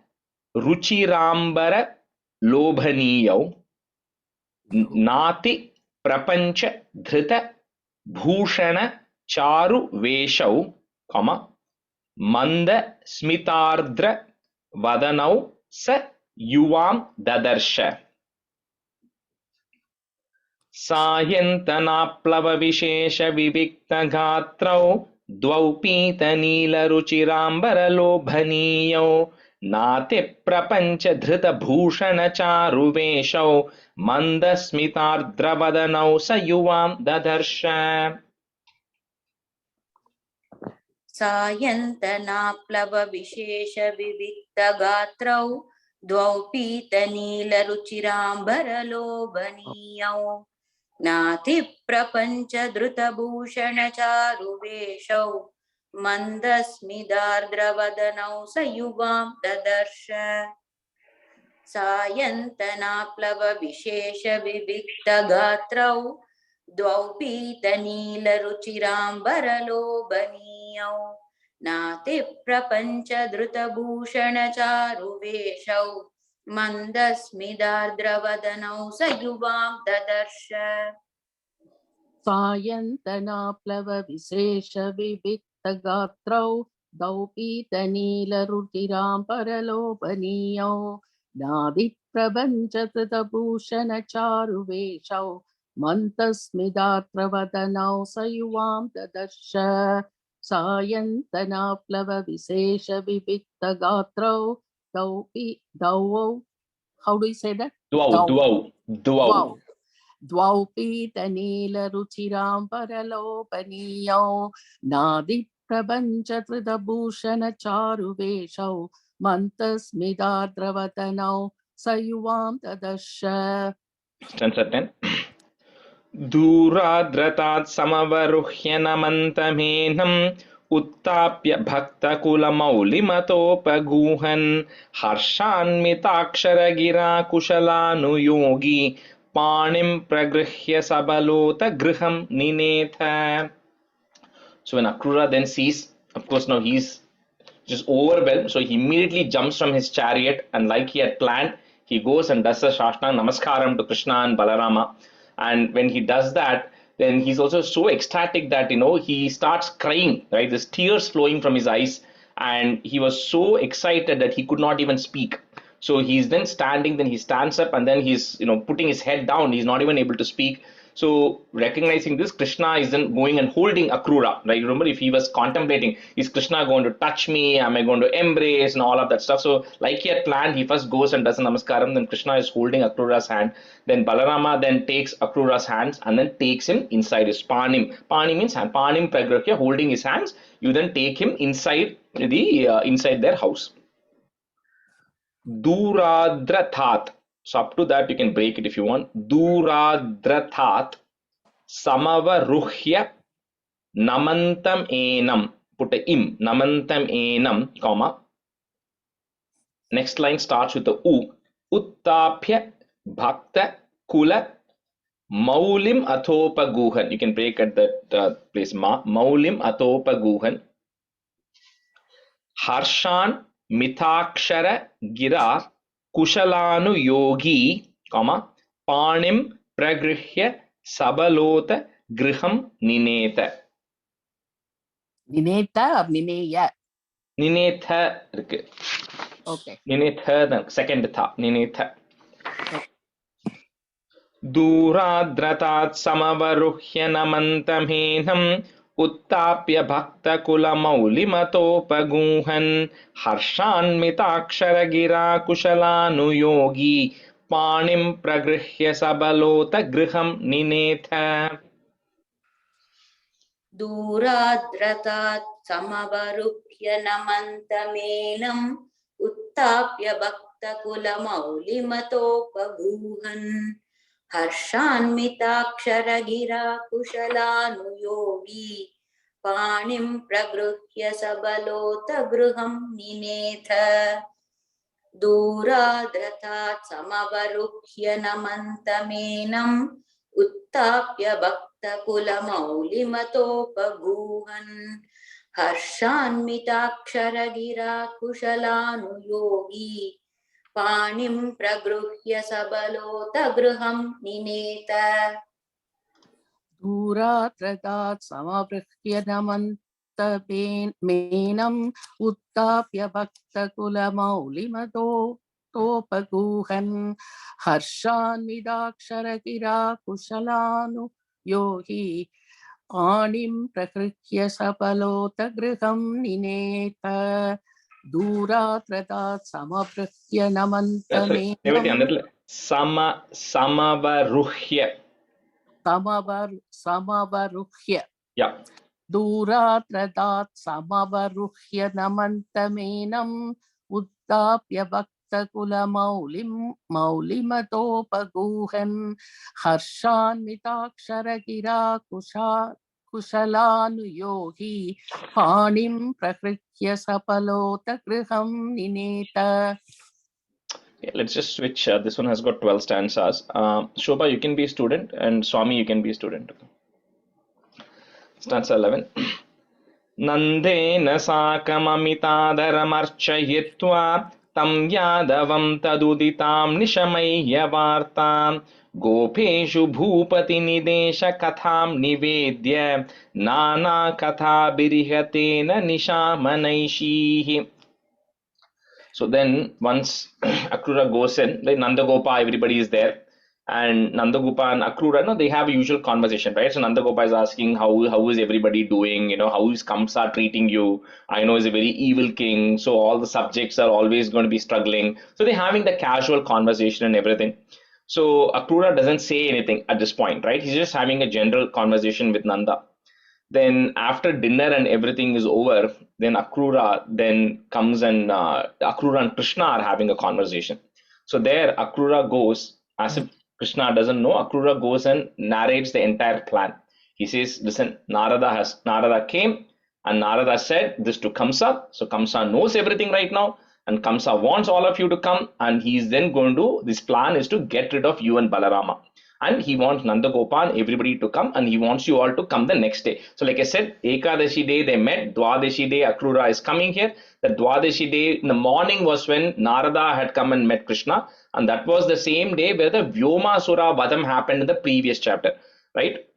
Ruchirambara Lobhaniyau Nati Prapancha Dhrita Bhushana Charu Veshau, comma, Manda Smitardra Vadanau Sa Yuvam Dadarsha. Sayantanaplava Vishesha Vibikta Gatrau Dvau Pita Neela Ruchirambara Lobhaniyau Nati Prapancha Dhrita Bhushana Charu Veshau Manda Smitardra Vadanau Sa Yuvam Dadarsha. सायन्तनाप्लव विशेष विविक्त गात्रौ द्वौ पीतनीलरुचिराम्बरलोभनीयौ नातिप्रपञ्च धृतभूषणचारुवेशौ मन्दस्मिदार्द्रवदनौ स युवां ददर्श सायन्तनाप्लव विशेष विविक्त गात्रौ द्वौ पीतनीलरुचिराम्बरलोभनीयौ नातिप्रपञ्च धृतभूषणचारुवेशौ मन्दस्मिदार्द्रवदनौ स युवां ददर्श सायन्तनाप्लव विशेष विविक्त गात्रौ द्वौ पीतनीलरुचिराम्बरलोभनीयौ नादिप्रपञ्चकृतभूषण चारुवेशौ मन्दस्मिदार्द्रवदनौ स युवां ददर्श सायन्तनाप्लव विशेष विविक्त गात्रौ द्वौ how do you say that? Dvau द्वौ पीतनीलरुचिराम्बरलोभनीयौ नादिप्रपञ्चकृतभूषणचारुवेशौ मन्दस्मिदार्द्रवदनौ स युवां ददर्श. Stanza 10. Duradratat samavaruhya namantaменam उत्ताप्य भक्तकुलमौलिमतोपगूहन् हर्षान्विताक्षरगिरा कुशलानुयोगी पाणिं प्रगृह्य सबलोत गृहं निनेथ. So when Akrura then sees, of course now he's just overwhelmed, so he immediately jumps from his chariot and like he had planned, he goes and does a Shashtang Namaskaram to Krishna and Balarama. And when he does that, then he's also so ecstatic that, he starts crying, right? There's tears flowing from his eyes. And he was so excited that he could not even speak. So he's then standing, then he stands up and then he's, putting his head down. He's not even able to speak. So recognizing this, Krishna is then going and holding Akrura, right? Remember, if he was contemplating, is Krishna going to touch me? Am I going to embrace and all of that stuff? So like he had planned, he first goes and does a namaskaram. Then Krishna is holding Akrura's hand. Then Balarama then takes Akrura's hands and then takes him inside his panim. Panim means hand. Panim pragrahya, holding his hands. You then take him inside inside their house. Duradrathat. So up to that you can break it if you want. Duradrathat samavaruhya namantam enam. Put a im. Namantam enam, comma. Next line starts with the u. Uttapya bhakta kula maulim athopaguhan. You can break at that place. Maulim athopaguhan. Harshan Mithakshara Gira Kushalanu Yogi, comma, Panim Pragrihya Sabalota Griham Nineta. Nineta or Nineya? Ninetha. Okay. Ninetha, the second tha. Ninetha. Duradratat samavaruhya namantamhenam उत्ताप्य भक्तकुलमौलिमतोपगूहन् हर्षान्विताक्षरगिरा कुशलानुयोगी पाणिं प्रगृह्य सबलोत गृहं निनेथ. दूराद्रतात् समवरुह्य नमन्तमेनम् उत्ताप्य भक्तकुलमौलिमतोपगूहन् हर्षान्विताक्षरगिरा कुशलानुयोगी पाणिं प्रगृह्य सबलोत गृहं निनेथ. दूराद्रतात् समवरुह्य नमन्तमेनम् उत्थाप्य भक्तकुलमौलिमतोपगूहन् हर्षान्विताक्षरगिरा कुशलानुयोगी पाणिं प्रगृह्य सबलोत गृहं निनेत दूरात्रदात् समवृह्य नमन्तमेनम् उत्थाप्य भक्तकुलमौलिमतोपगूहन् हर्षान्विताक्षरगिरा कुशलानुयोगी पाणिं प्रगृह्य सबलोत गृहं निनेत दूरात्रदात् समवृह्य Revati, नमन्तमेनम् அந்த இடத்துல समवरुह्य. समवरुह्य Yeah. दूरात्रदात् समवरुह्य नमन्तमेनम् उत्थाप्य मौलिमतोपगूहन् हर्षान्विताक्षरगिरा कुशलानुयोगी पाणिं प्रगृह्य सपलोत गृहं निनेत. Okay, let's just switch. This one has got 12 stanzas. Shobha, you can be a student, and Swami, you can be a student. Stanza 11. Nandena sakamamitadarmarchayitva tam yadavam taduditam nishamayya vartam gopeshu bhupati nidesha katham nivedya nana katha birihatena nishamanaishihi. So then once Akrura goes in, like Nandagopa, everybody is there, and Nandagopa and Akrura, no, they have a usual conversation, right? So Nandagopa is asking how is everybody doing, how is Kamsa treating you? I know he's a very evil king, so all the subjects are always going to be struggling. So they're having the casual conversation and everything. So Akrura doesn't say anything at this point, right? He's just having a general conversation with Nanda. Then after dinner and everything is over, then Akrura then comes and Akrura and Krishna are having a conversation. So there Akrura goes, as if Krishna doesn't know, Akrura goes and narrates the entire plan. He says, listen, Narada came and Narada said this to Kamsa. So Kamsa knows everything right now, and Kamsa wants all of you to come, and he's then going to, this plan is to get rid of you and Balarama. And he wants Nandagopa and everybody to come, and he wants you all to come the next day. So like I said, Ekadashi day they met, Dwadashi day Akrura is coming here. The Dwadashi day in the morning was when Narada had come and met Krishna, and that was the same day where the Vyomasura Vadam happened in the previous chapter, right?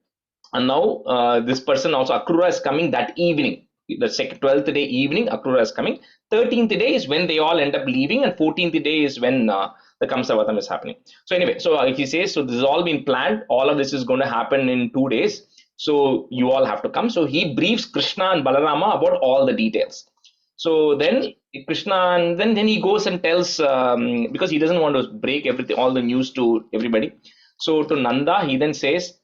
And now this person also, Akrura, is coming that evening. The 12th day evening, Akrura is coming. 13th day is when they all end up leaving, and 14th day is when the Kamsavatam is happening. So anyway, so he says, so this has all been planned. All of this is going to happen in 2 days. So you all have to come. So he briefs Krishna and Balarama about all the details. So then Krishna, and then he goes and tells, because he doesn't want to break everything, all the news to everybody. So to Nanda, he then says,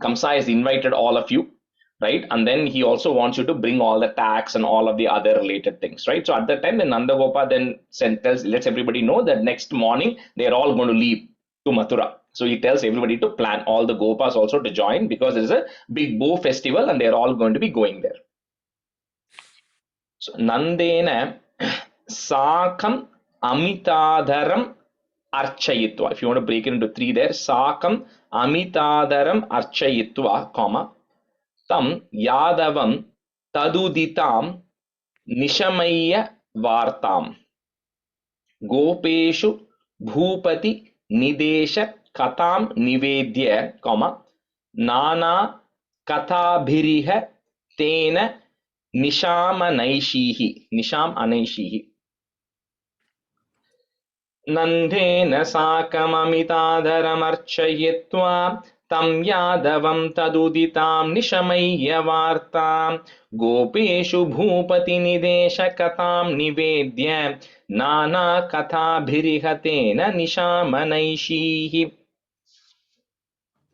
Kamsa has invited all of you, right? And then he also wants you to bring all the tax and all of the other related things, right? So at that time, then Nandagopa then lets everybody know that next morning they're all going to leave to Mathura. So he tells everybody to plan, all the Gopas also to join, because there's a big bow festival and they're all going to be going there. So Nandena Sakam Amitadaram Archayitva. If you want to break it into 3 there, Sakam Amitadaram Archayitva, comma, Tam Yadavam Taduditam Nishamayya Vartam Gopeshu Bhupati Nidesha Katam Nivedya, comma, Nana Kathabhiriha Tena Nisham Anaishihi. Nandena sakamamitatharamarchayitva tam yadavam taduditam nishamayya vartam gopeshu bhupati nidesha katam nivedya nana katha bhirihatena nishamanaishihi.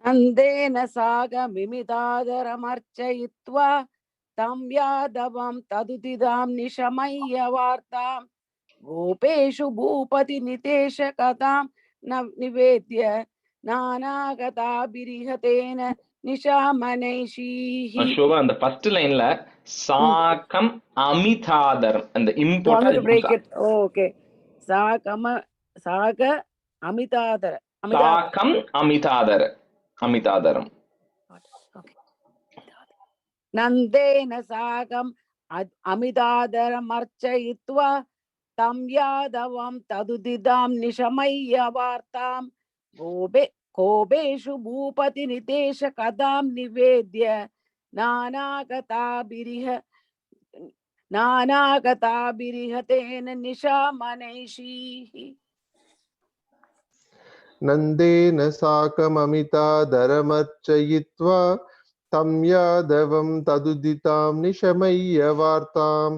Andena saga mimidadaramarchayitva tam yadavam tadudidam nishamayya vartam Gopeshu bhupati nitesha katam nivedya nana kata birihatena nishamanaishihi. Shobha, on the first line la Sakam Amitadaram, and the You want me important to break it? Oh, okay. साक अमितादर Sakam Amitadaram. नन्देन साकम् अमितादरमर्चयित्वा तं यादवं तदुदिदां निशमय्य वार्तां कोपेषु भूपतिनितेश कदां निवेद्य नानागताभिरिह तेन निशामनैषीः नन्देन साकममितादरमर्चयित्वा तं यादवं तदुदितां निशमय्य वार्तां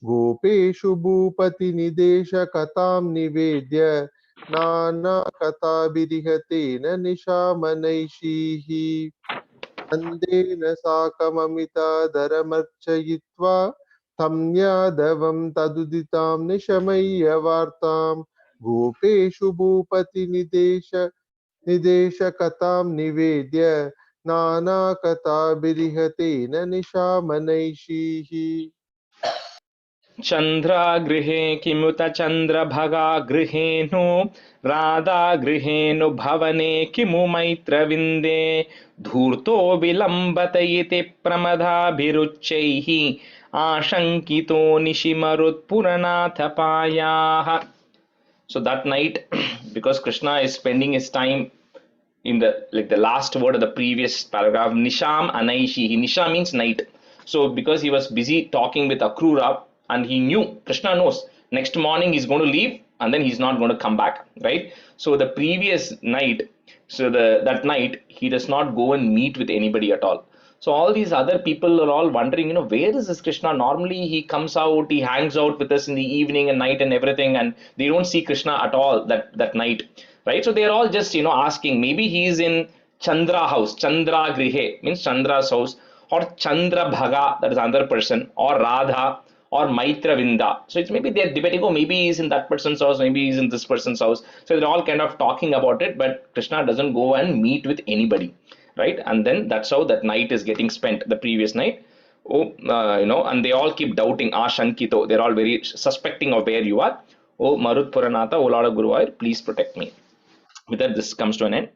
गोपेषु भूपतिनिदेशकतां निवेद्य नानाकथाभिरिहतेन निशामनैषीः नन्देन साकममितादरमर्चयित्वा तं यादवं तदुदितां निशमय्य वार्तां गोपेषु भूपतिनिदेशकतां निवेद्य नानाकथाभिरिहतेन निशामनैषीः चन्द्रागृहे किमुत चन्द्रभगागृहेऽनु राधागृहेऽनु भवने किमु मैत्रविन्दे धूर्तो विलम्बत इति प्रमदाभिरुच्चैः आशङ्कितो निशिमरुत्पुरनाथपायाः. So that night, because Krishna is spending his time in the last word of the previous paragraph, Nisham Anaishi. Nisha means night. So because he was busy talking with Akrura, and he knew, Krishna knows, next morning he's going to leave and then he's not going to come back, right? So the previous night, that night, he does not go and meet with anybody at all. So all these other people are all wondering, where is this Krishna? Normally he comes out, he hangs out with us in the evening and night and everything, and they don't see Krishna at all that night, right? So they are all just, asking, maybe he is in Chandra house, Chandra Grihe, means Chandra's house, or Chandra Bhaga, that is another person, or Radha, or Maitra Vinda. So it's maybe they're debating, maybe he's in that person's house, maybe he's in this person's house. So they're all kind of talking about it, but Krishna doesn't go and meet with anybody, right? And then that's how that night is getting spent, the previous night. And they all keep doubting, Shankito. They're all very suspecting of where you are. Oh, Marut Puranatha, O Lord of Guruvayur, please protect me. With that, this comes to an end.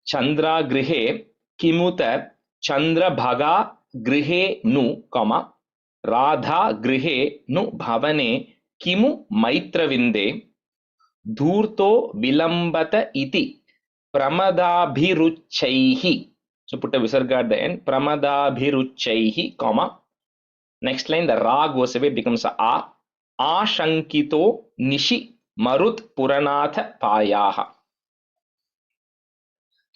Chandra Grihe Kimuta Chandra Bhaga Grihe Nu, comma, Radha Grihe Nu Bhavane Kimu Maitravinde Dhurto Vilambata Iti Pramadabhiruchaihi. So put a visarga at the end. Pramadabhiruchaihi, comma. Next line, the Ra goes away, becomes a. Ashankito Nishi Marut Puranatha Payaha.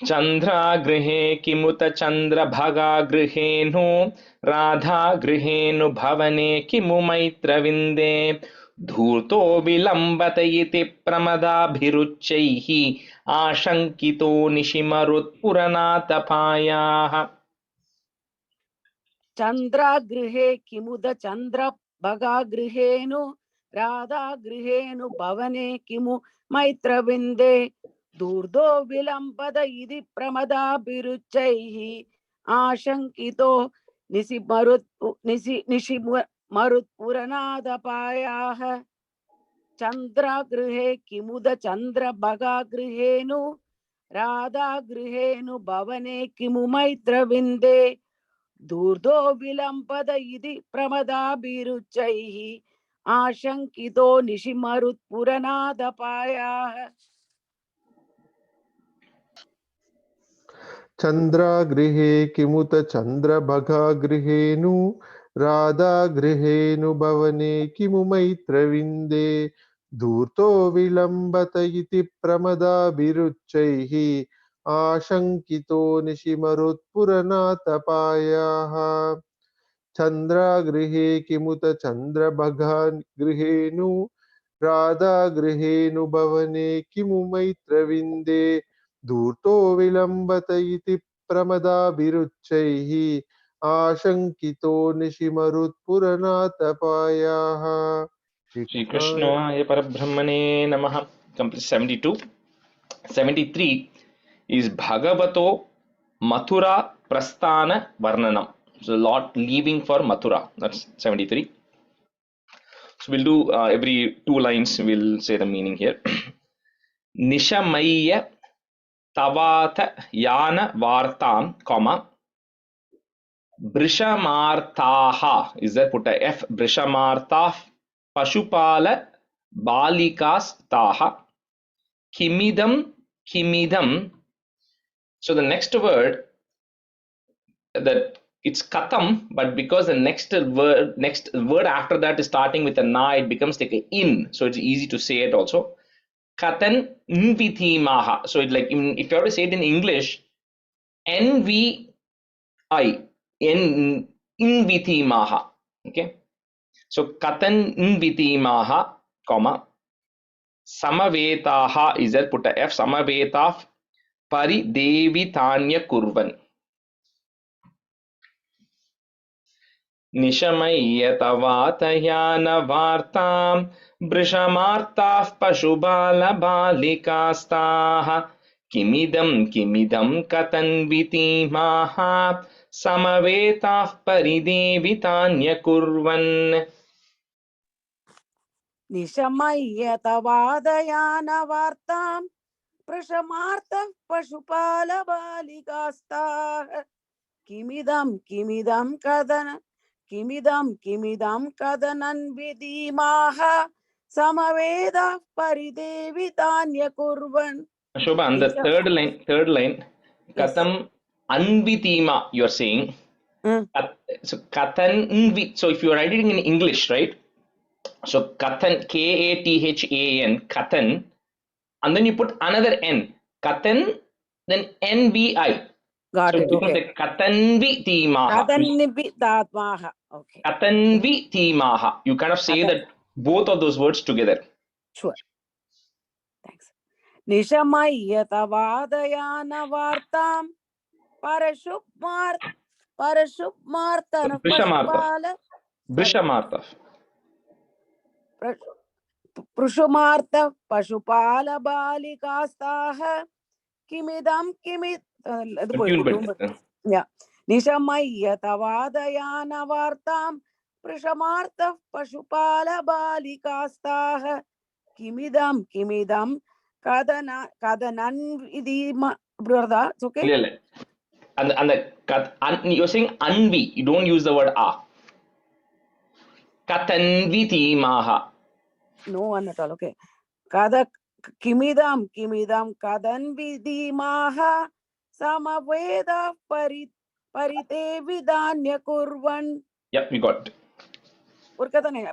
Chandra Grihe Kimuta Chandra Bhaga Grihenu Radha Grihenu Bhavane Kimu Maitravinde Dhurto Vilambata iti Pramadabhiruchaihi Ashankito Nishimarut Puranatha Payaha. Chandra Grihe Kimuda Chandra Bhaga Grihenu Radha Grihenu Bhavane Kimu Maitravinde Durdo Vilampada Idi Pramada Biruchaihi Ashankito Nisimarut Puranada Payaha. Chandra Grihe Kimuda Chandra Bhaga Grihenu Radha Grihenu Bhavane Kimu Maitravinde Durdo Vilampada Idi Pramada Biruchaihi Ashankito Nishimarut Puranada Payaha. Chandra Grihe Kimuta Chandra Bhaga Grihenu Radha Grihenu Bhavane Kimu Maitravinde Dhurto Vilambata iti Pramada Biruchaihi Ashankito Nishimarut Puranatha Payaha. Chandra Grihe Kimuta Chandra Bhaga Grihenu Radha Grihenu Bhavane Kimu Maitravinde Dhurto Vilambata iti Pramada Biruchaihi Ashankito Nishimarut Puranatha Payaha. Shri Krishna Parabrahmane Namaha. Complete 72. 73 is Bhagavato Mathura Prasthana Varnanam. So Lord leaving for Mathura. That's 73. So we'll do every 2 lines, we'll say the meaning here. Nishamayya Tavata Yana Vartam, comma, Brishamartaha, is there put a F, Brishamartah Pashupala Balikas Taha, Kimidam. So the next word, that it's katam, but because the next word after that is starting with a na, it becomes like a in, so it's easy to say it also. Katan nvithimaha. So it like, if you have to say it in English, nvi in invithimaha. Okay, so katan invithimaha, comma, samavetaha, is there put a F, samavetah paridevitanya kurvan. Nishamayya tavatayana brishamartah pashubala balikastah kimidam katanvitimaha samavetah paridevitanya kurvan. निशमय्य तवादयानवार्तां प्रशमार्तः पशुपालबालिकास्ताः किमिदं कदनन्विधीमाः समवेदः परिदेवितान्यकुर्वन्. Shobha, and the third line, Yes. katam anvitima, you are saying. So katan, so if you are writing in English, right? So katan, K-A-T-H-A-N, katan, and then you put another N, katan, then N-V-I. Got So it. it becomes Okay. like katanvi timaha. Kadannibidatmaha. Okay. Katanvi timaha. You kind of say that both of those words together. Sure. Thanks. निशमय्य तवादयानवार्तां परशुमार्तन पशुपाल Brishamartha. पृषुमार्त पशुपाल बालिकास्ताः किमिदं निशमय्य तवादयानवार्तां पृषमार्तः पशुपाल बालिकास्ताः किमिदं कदनन्विधीम. Brother, it's okay. And you're saying anvi, you don't use the word a. Katanvi timaha. No one at all. Okay. Kimidam kadanvidhimaha samaveda parite vidanya kurvan. Yep, we got it. Urkatane.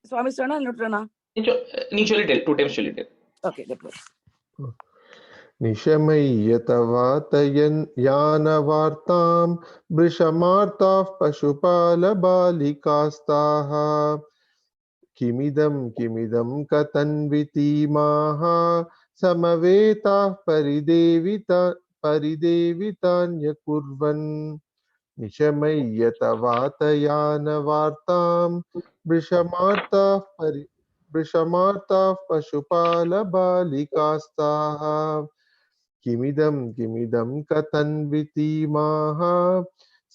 Swami Srana, Nutrana. Ni cholitel, 2 times cholitel. Okay, that was. निशमय्य तवातयानवार्तां वृषमार्ताः पशुपालबालिकास्ताः किमिदं कतन्वितीमाः समवेताः परिदेवितान्यकुर्वन् निशमय्य तवातयानवार्तां वृषमार्ताः पशुपालबालिकास्ताः किमिदं कथन्वितीमाः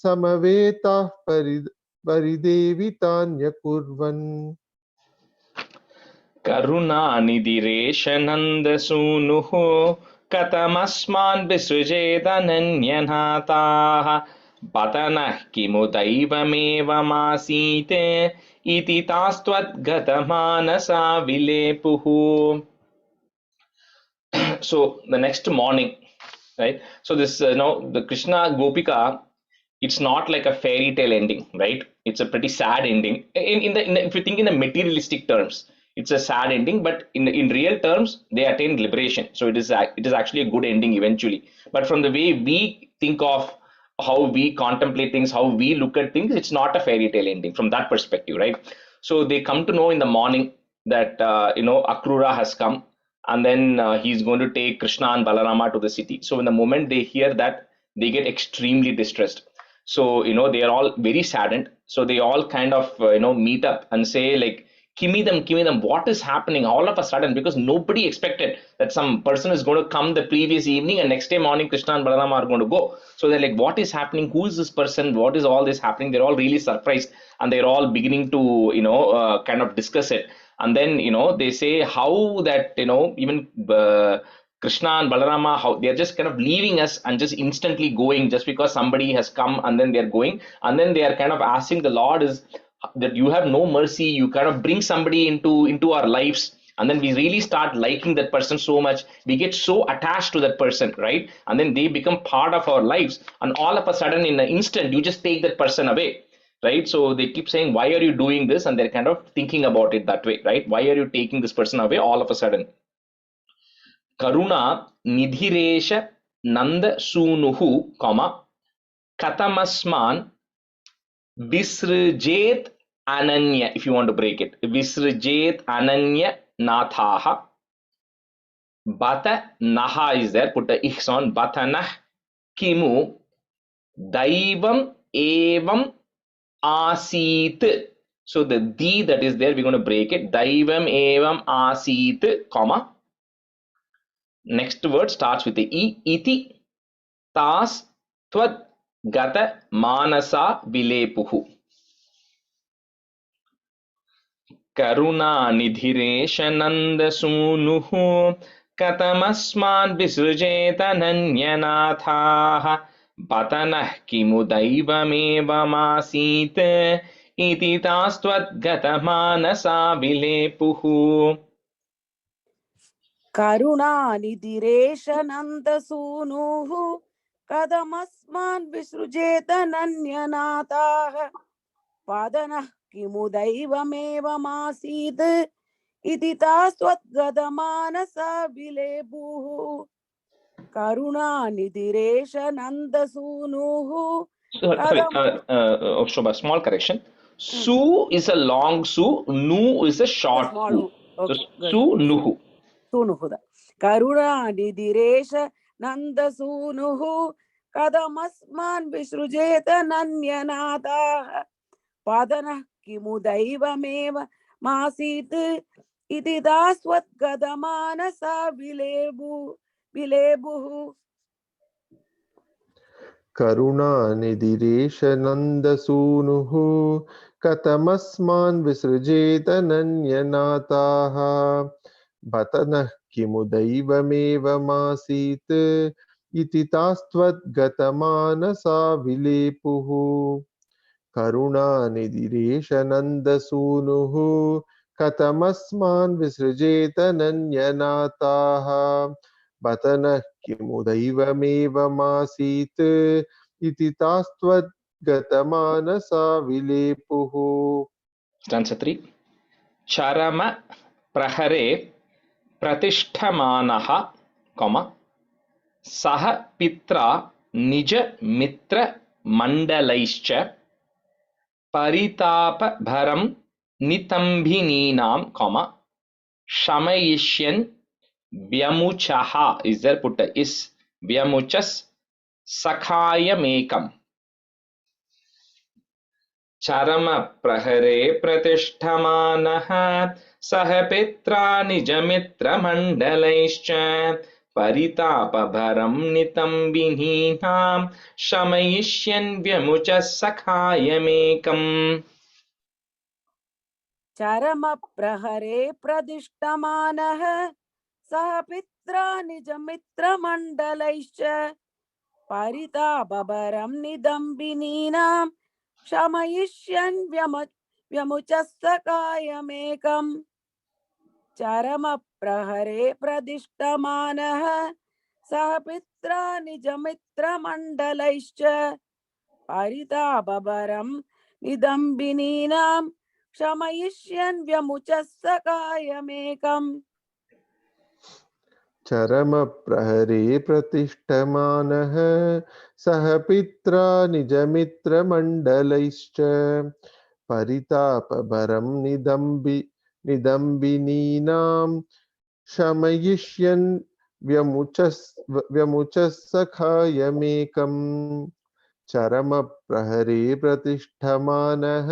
समवेताः परिदेवितान्यकुर्वन्. करुणानिधिरेशनन्दसूनुः कथमस्मान् विसृजेदनन्यनाथाः पतनः किमु दैवमेवमासीते इति तास्त्वद्गतमानसा विलेपुः. So the next morning, right? So this the Krishna Gopika, it's not like a fairy tale ending, right? It's a pretty sad ending. In the if you think in the materialistic terms, it's a sad ending, but in real terms, they attained liberation. So it is actually a good ending eventually. But from the way we think of how we contemplate things, how we look at things, it's not a fairy tale ending from that perspective, right? So they come to know in the morning that Akrura has come, and then he's going to take Krishna and Balarama to the city. So in the moment they hear that, they get extremely distressed. So they are all very saddened. So they all kind of meet up and say, like, Kimidam, what is happening all of a sudden? Because nobody expected that some person is going to come the previous evening and next day morning Krishna and Balarama are going to go. So they're like, what is happening? Who is this person? What is all this happening? They're all really surprised and they're all beginning to, kind of discuss it. And then, they say how that, even Krishna and Balarama, how they're just kind of leaving us and just instantly going just because somebody has come and then they're going. And then they are kind of asking the Lord is that you have no mercy, you kind of bring somebody into our lives and then we really start liking that person so much, we get so attached to that person, right? And then they become part of our lives and all of a sudden in an instant you just take that person away, right? So they keep saying, why are you doing this? And they're kind of thinking about it that way, right? Why are you taking this person away all of a sudden? Karuna nidhiresha nanda sunuhu, katamasman Visrujet Ananya, if you want to break it. Visrujet Ananya Nathaha. Bata Naha is there, put the Ichs on. Batanah Kimu Daivam Evam Asit. So the D that is there, we're going to break it. Daivam Evam Asit, comma. Next word starts with the E. Iti Tas Tvad Gata Manasa Vilepuhu. करुणानिधिरेश नन्दसूनुः कथमस्मान् विसृजेत नन्यनाथाः बतनः किमु दैवमेवमासीत् इति तास्त्वद्गतमानसा विलेपुः. करुणानिधिरेश नन्दसूनुः कथमस्मान् विसृजेत नन्यनाथाः पादनः किमु दैवमेवमासीत् इति तास्त्वद्गतमानसा विलेपुः. करुणानिधिरेश नन्दसूनुः Sorry, Shobha, small correction. Su is a long su, nu is a short u. So su nuhu. सूनुः करुणानिधिरेश नन्दसूनुः कथमस्मान् विसृजेत नन्यनाथाः पादनः किमु दैवमेव मासीत् इति दास्वद्गतमानसा विलेपुः. करुणानिधिरेश नन्दसूनुः कथमस्मान् विसृजेत नन्यनाथाः बतनः किमु दैवमेवमासीत् इति तास्त्वद्गतमानसा विलेपुः. करुणानिधिरेश नन्दसूनुः कथमस्मान् विसृजेत नन्यनाथाः बतनः किमु दैवमेवमासीत् इति तास्त्वद्गतमानसा विलेपुः. Stanza 3. Charama prahare pratishthamaanaha, saha pitra nija mitra mandalaischa paritapa bharam nitambhininam, shamayishyan vyamuchaha is there, put a is vyamuchas sakhayamekam. Charama prahare pratishthamaanaha सह पित्रा निजमित्र मंडलैश्च परितापभरं नितम्बिनीनां शमयिष्यन् व्यमुचः सखायमेकम्. चरमप्रहरे प्रदिष्टमानः सह पित्रा निजमित्रमण्डलैश्च परितापभरं निदम्बिनीनां शमयिष्यन् व्यमुचः सखायमेकम्. चरमप्रहरे प्रदिष्टमानः सह पित्रा निजमित्रमण्डलैश्च परितापभरं निदम्बिनीनां शमयिष्यन् व्यमुचः सखायमेकम्. चरमप्रहरे प्रतिष्ठमानः सह पित्रा निजमित्रमण्डलैश्च परितापभरं निदम्बिनीनां शमयिष्यन् व्यमुचः सखायमेकम्. चरमप्रहरे प्रतिष्ठमानः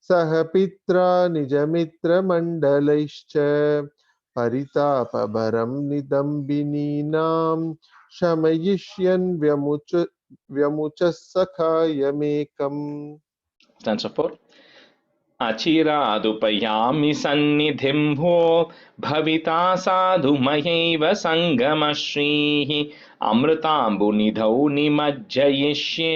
सह पित्रा निजमित्रमण्डलैश्च परितापभरं निदम्बिनीनां शमयिष्यन् व्यमुचः सखायमेकम्. Stanza 4. अचिरादुपयामि सन्निधिं भो भविता साधुमयैव सङ्गमश्रीः अमृताम्बुनिधौ निमज्जयिष्ये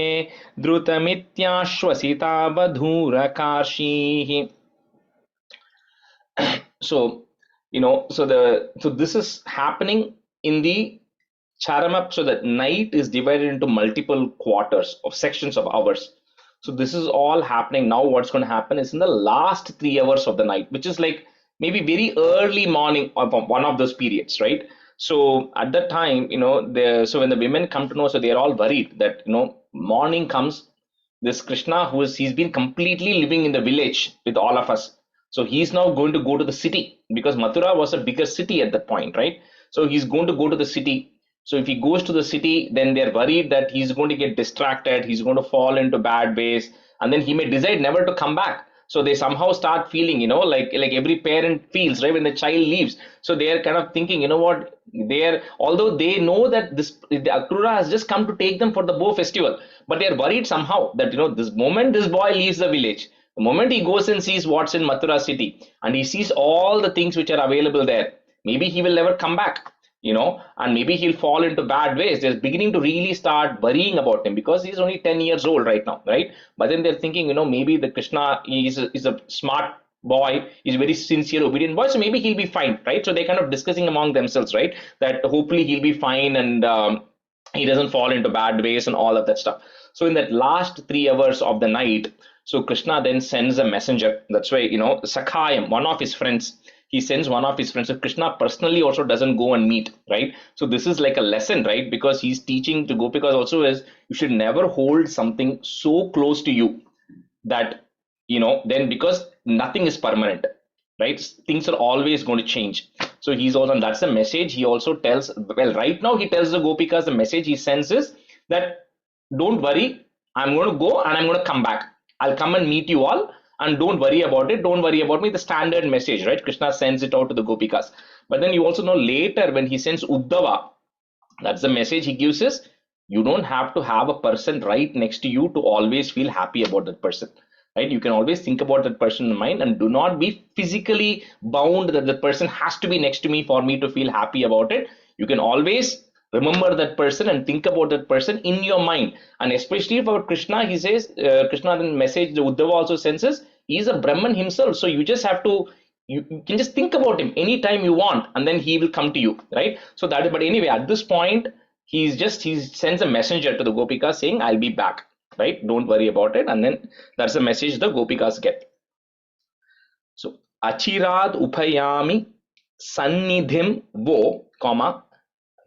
द्रुतमित्याश्वसिता बधूरकार्षीः. So, so this is happening in the Charama. So the night is divided into multiple quarters of sections of hours. So this is all happening now. What's going to happen is in the last 3 hours of the night, which is like maybe very early morning of one of those periods, right? So at that time, so when the women come to know, so they're all worried that morning comes. This Krishna, he's been completely living in the village with all of us. So he's now going to go to the city because Mathura was a bigger city at that point, right? So he's going to go to the city. So if he goes to the city, then they're worried that he's going to get distracted, he's going to fall into bad ways, and then he may decide never to come back. So they somehow start feeling, like every parent feels, right, when the child leaves. So they're kind of thinking, what, although they know that the Akrura has just come to take them for the bow festival, but they're worried somehow that, this moment this boy leaves the village, the moment he goes and sees what's in Mathura city, and he sees all the things which are available there, maybe he will never come back. And maybe he'll fall into bad ways. They're beginning to really start worrying about him because he's only 10 years old right now, right? But then they're thinking, maybe the Krishna is a smart boy, he's a very sincere, obedient boy, so maybe he'll be fine, right? So they're kind of discussing among themselves, right? That hopefully he'll be fine and he doesn't fall into bad ways and all of that stuff. So in that last 3 hours of the night, so Krishna then sends a messenger. That's why, Sakhayam, one of his friends, he sends one of his friends. So Krishna personally also doesn't go and meet, right? So this is like a lesson, right? Because he's teaching to Gopikas also is you should never hold something so close to you that, then because nothing is permanent, right? Things are always going to change. So he's also, and that's the message he also tells. Well, right now he tells the Gopikas, the message he sends is that don't worry, I'm going to go and I'm going to come back. I'll come and meet you all. And don't worry about it. Don't worry about me. The standard message, right? Krishna sends it out to the Gopikas. But then you also know later when he sends Uddhava, that's the message he gives is you don't have to have a person right next to you to always feel happy about that person, right? You can always think about that person in mind and do not be physically bound that the person has to be next to me for me to feel happy about it. You can always remember that person and think about that person in your mind. And especially for Krishna, he says, Krishna then message the Uddhava also senses, he is a Brahman himself. So you just have to, you can just think about him anytime you want, and then he will come to you, right? So that is, but anyway, at this point, he sends a messenger to the Gopikas saying, I'll be back, right? Don't worry about it. And then that's the message the Gopikas get. So, Achirad upayami sannidhim vo, comma,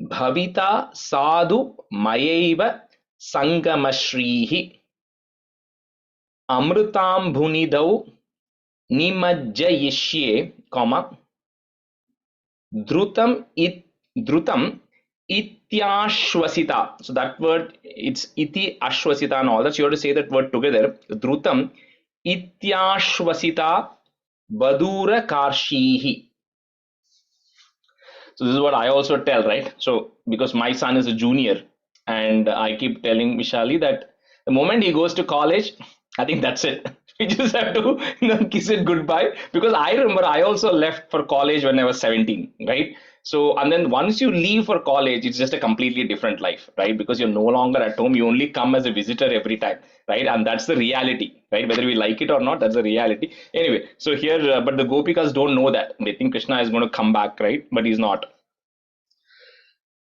Bhavita sadhu mayaiva sangamashrihi amrutam bhunidau nimajjayishye, comma, drutam ityashvasita. So that word, it's iti ashvasita and all that. So you have to say that word together. Drutam ityashvasita badura karshihi. So this is what I also tell, right? So because my son is a junior and I keep telling Vishali that the moment he goes to college, I think that's it. We just have to kiss it goodbye, because I remember I also left for college when I was 17, right? So, and then once you leave for college, it's just a completely different life, right? Because you're no longer at home. You only come as a visitor every time, right? And that's the reality, right? Whether we like it or not, that's the reality. Anyway, so here, but the Gopikas don't know that. They think Krishna is going to come back, right? But he's not.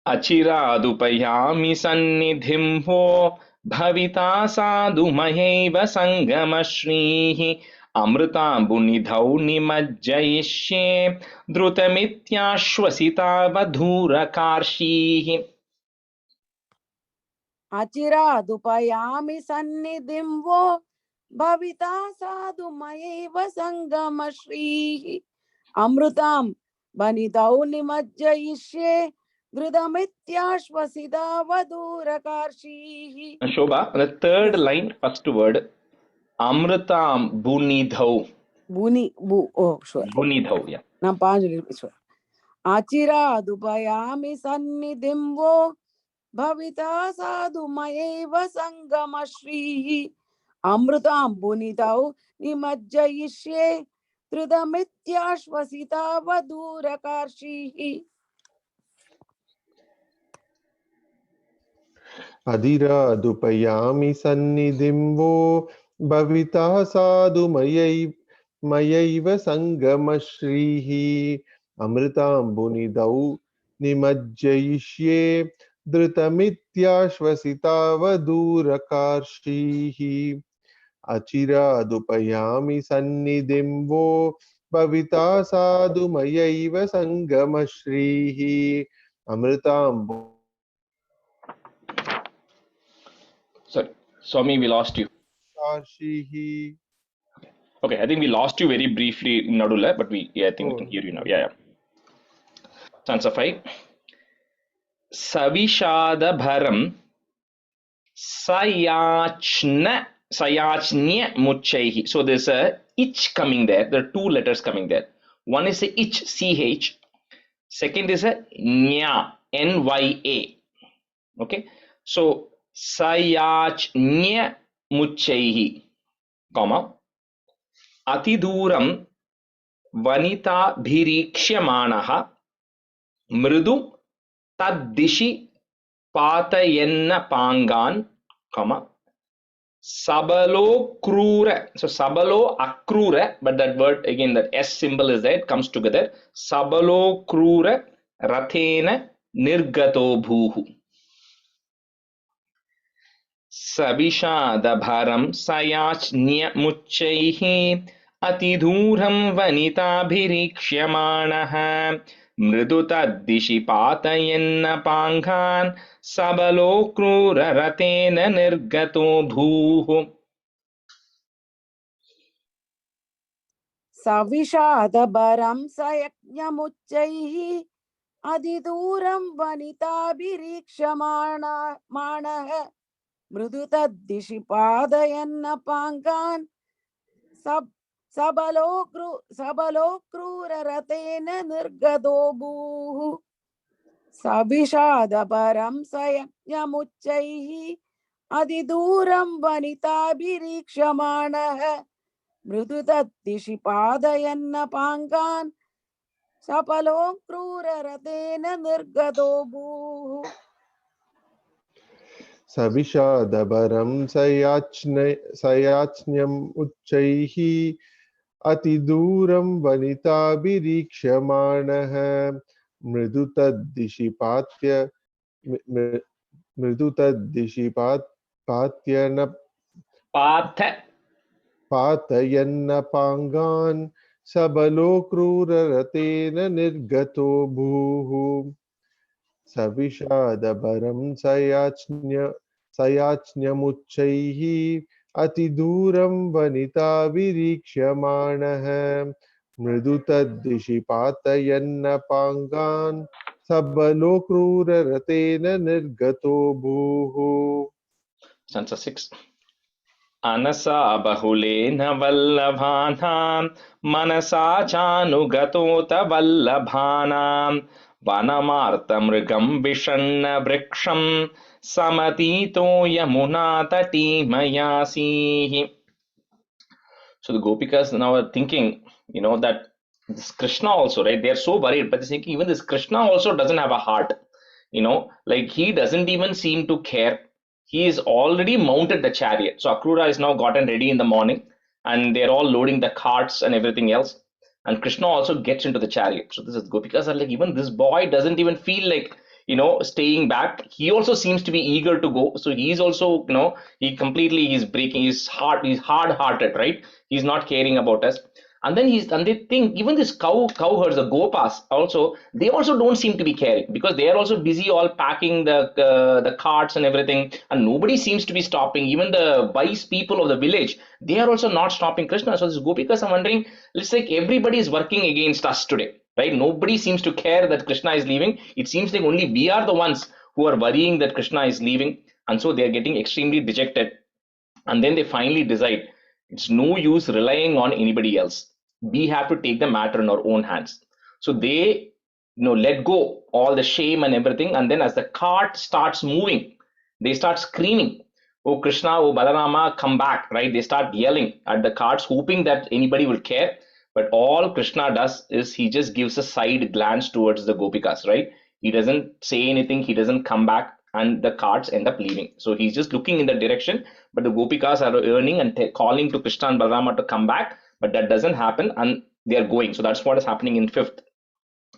Achiradupayami sannidhim ho bhavita sadhu maheva sangamashrihi amrutabunidhau nimajjayishye drutamityashvasita vadhurakarshihi. अचिरादुपयामि सन्निधिं वो भविता साधु मयैव सङ्गमश्रीः अमृतां बनितौ निमज्जयिष्ये धृतमित्याश्वसिता वधूरकार्षीः. Shobha, the third line, first word, Amritam Bunidhau. Sure. Bunidhau, yeah. Nam Panjali, sure. Achira dupayami sannidhim vo bhavita sadhu mayeva sangama shrihi amrutam bunitau nimajjayishye tridamityashvasita vadura karshihi. Adira dupayami sannidhim vo bhavita sadhu mayaiva sangama shrihi amritam bunidau nimajjayishye dhrutamityashvasita vadurakarshihi achira dupayami sannidhim vo bhavita sadhu mayaiva sangama shrihi amritam Sorry, Swami, we lost you. Karshihi. Okay, I think we lost you very briefly in Nadula, but I think we can hear you now. Yeah. Stanza 5. Savishada bharam sayachnya muchaihi. So there's a ich coming there. There are two letters coming there. One is a ich, ch. Second is a nya, nya. Okay. So sayachnya muchaihi, comma. Atiduram vanita bhirikshyamanah mridu taddishi patayenna pangan, comma, sabalo krura. So sabalo akrura, but that word again, that S symbol is there, it comes together. Sabalo krura rathena nirgato bhuhu. Savishadabharam sayachnya muchaihi atidhuram vanitaabhirikshyamanah mridutaddishi patayenna panghan sabalo krura ratena nirgato bhuhu. Savishadabaram sayajnamuchaihi adiduram vanitaabhirikshamanah mridutaddishi padayanna pangan sabalo krura ratena nirgado bhuhu. Savishadabaram sayajnamuchaihi adiduram vanitaabhirikshamanah mridutaddishi padayanna pangan sapalo krura ratena nirgado bhuhu. Savishadabaram sayachnyam uchaihi atiduram vanitaabhirikshamanah mridutaddishi patayanna pangan sabalo krura ratena nirgato bhuhu. Savishadabaram sayachnyam atiduram vanitaabhirikshamanah mridutaddishi patayanna pangan sabalo krura ratena nirgato bhuhu. Stanza 6. Anasa bahulena vallabhanam manasa chanugatota vallabhanam vanamarta mrigam vishanna vriksham samatito yamuna tati mayasihi. So the Gopikas now are thinking, that this Krishna also, right? They are so worried, but they're thinking even this Krishna also doesn't have a heart. Like he doesn't even seem to care. He is already mounted the chariot. So Akrura is now gotten ready in the morning and they're all loading the carts and everything else. And Krishna also gets into the chariot. So this is Gopikas are like, even this boy doesn't even feel like, staying back. He also seems to be eager to go. So he's also, he's breaking his heart. He's hard-hearted, right? He's not caring about us. And then they think even this cow herds, the gopas also, they also don't seem to be caring because they are also busy all packing the carts and everything, and nobody seems to be stopping. Even the wise people of the village, they are also not stopping Krishna. So this Gopikas are wondering, it's like everybody is working against us today, right? Nobody seems to care that Krishna is leaving. It seems like only we are the ones who are worrying that Krishna is leaving, and so they are getting extremely dejected. And then they finally decide, It's no use relying on anybody else. We have to take the matter in our own hands. So they, let go all the shame and everything. And then as the cart starts moving, they start screaming, "Oh Krishna, oh Balarama, come back," right? They start yelling at the carts, hoping that anybody will care. But all Krishna does is he just gives a side glance towards the Gopikas, right? He doesn't say anything, he doesn't come back, and the carts end up leaving. So he's just looking in the direction, but the Gopikas are yearning and calling to Krishna and Balarama to come back, but that doesn't happen, and they are going. So that's what is happening in fifth.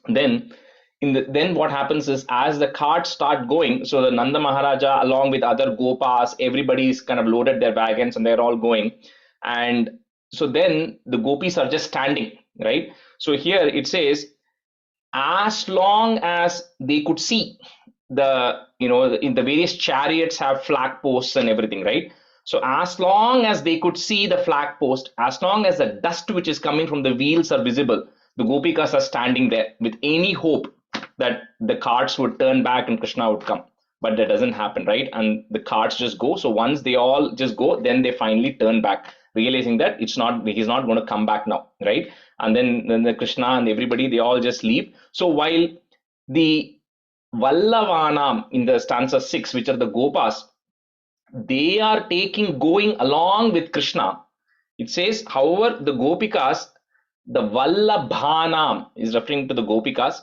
Then then what happens is as the carts start going, so the Nanda Maharaja along with other Gopas, everybody's kind of loaded their wagons and they're all going. And so then the gopis are just standing, right? So here it says, as long as they could see in the various chariots have flag posts and everything, right? So as long as they could see the flag post, as long as the dust which is coming from the wheels are visible, the gopikas are standing there with any hope that the carts would turn back and Krishna would come. But that doesn't happen, right? And the carts just go. So once they all just go, then they finally turn back, realizing that he's not going to come back now, right? And then the Krishna and everybody, they all just leave. So while the Vallavanam in the stanza 6, which are the Gopas, they are going along with Krishna. It says, however, the Gopikas, the Vallabhanam is referring to the Gopikas,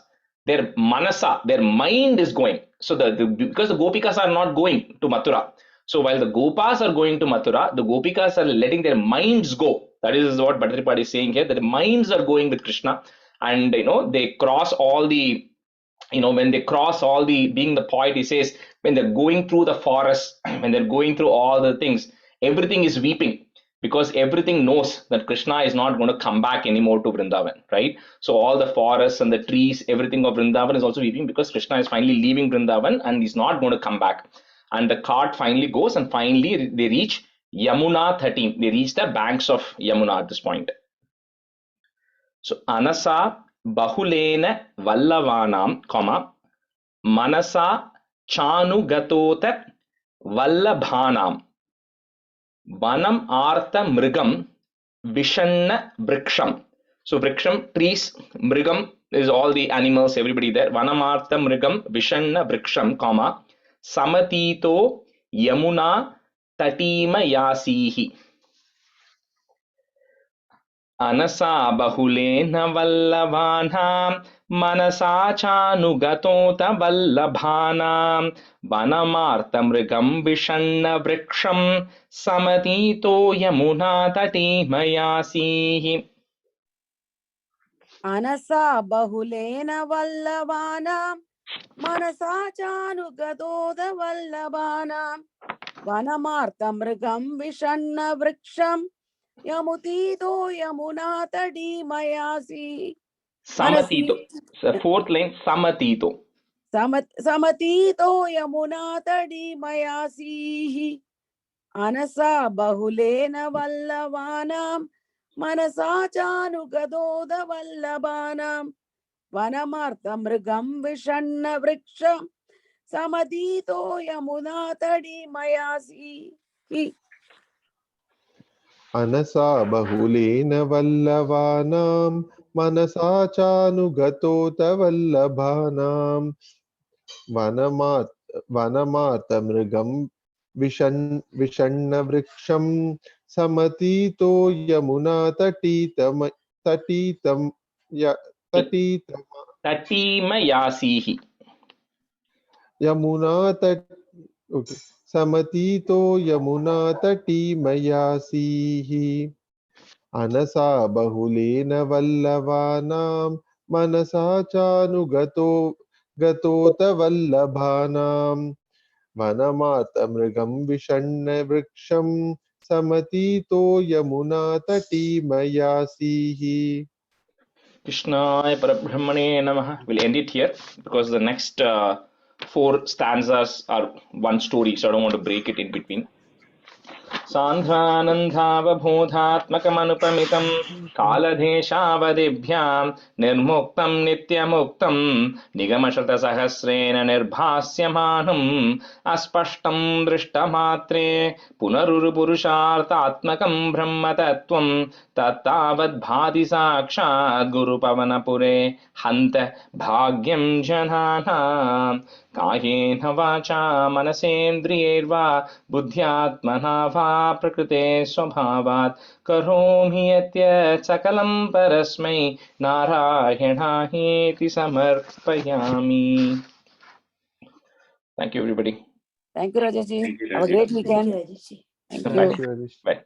their manasa, their mind is going. So because the Gopikas are not going to Mathura. So while the Gopas are going to Mathura, the Gopikas are letting their minds go. That is what Bhattaripad is saying here, that the minds are going with Krishna. And they cross all the, when they cross all the, being the poet, he says, when they're going through the forest, when they're going through all the things, everything is weeping, because everything knows that Krishna is not going to come back anymore to Vrindavan, right? So all the forests and the trees, everything of Vrindavan is also weeping because Krishna is finally leaving Vrindavan and he's not going to come back. And the cart finally goes, and finally they reach Yamuna 13. They reach the banks of Yamuna at this point. So Anasa Bahulena Vallavanam, Manasa Chanugatota Vallabhanam Vanam Artha Mrigam Vishanna Vriksham. So Vriksham, trees, Mrigam is all the animals, everybody there. Vanam Artha Mrigam Vishanna Vriksham, Samatito Yamuna Tatima Yasihi. Anasa Bahulena Vallavanam Manasa Chanugatota Vallabhanam Vanamarta Mrigam Vishanna Vriksham Samatito Yamuna Tatimayasihi. Anasa Bahulena Vallavanam Manasa Chanugatota Vallabhanam Vanamarta Mrigam Vishanna Vriksham Yamutito Yamuna Tadimayasi. Samatito. So fourth line, Samatito. Samatito Yamuna Tadimayasi. Anasa Bahulena Vallavanam Manasa Chanugadoda Vallabanam Vanamartha Mrigam Vishanna Vriksham Samadito Yamuna Tadimayasi. Anasa bahulena vallavanam manasa chanugatoota vallabhanam vanamarta mrigam vishanna vriksham samatito yamuna Tatimayasihi. Yamuna okay. Samatito yamuna tatimayasihi. Anasa bahulena vallavanam manasa gatota vallabhanam vanamata mrigam vishanna vriksham samatito yamuna tatimayasihi. Krishnaya Parabrahmane Namaha. We'll end it here because the next 4 stanzas are one story, so I don't want to break it in between. सान्ध्वानन्दावबोधात्मकमनुपमितं कालदेशावधिभ्यां निर्मुक्तं नित्यमुक्तं निगमशतसहस्रेण निर्भास्यमानम् अस्पष्टं दृष्टमात्रे पुनरुरुपुरुषार्थात्मकं ब्रह्मतत्त्वं तत्तावद्भाति साक्षात् गुरुपवनपुरे हन्त भाग्यं जनानां कायेन वाचा मनसेन्द्रियैर्वा बुद्ध्यात्मना वा प्रकृते स्वभावात् करोमि यद्यत् सकलं परस्मै नारायणायेति समर्पयामि. Thank you, everybody. Thank you, Rajaji. Thank you, Have a Rajaji. great Thank weekend. you, Rajesh. Thank Thank you. you, Rajesh. Bye.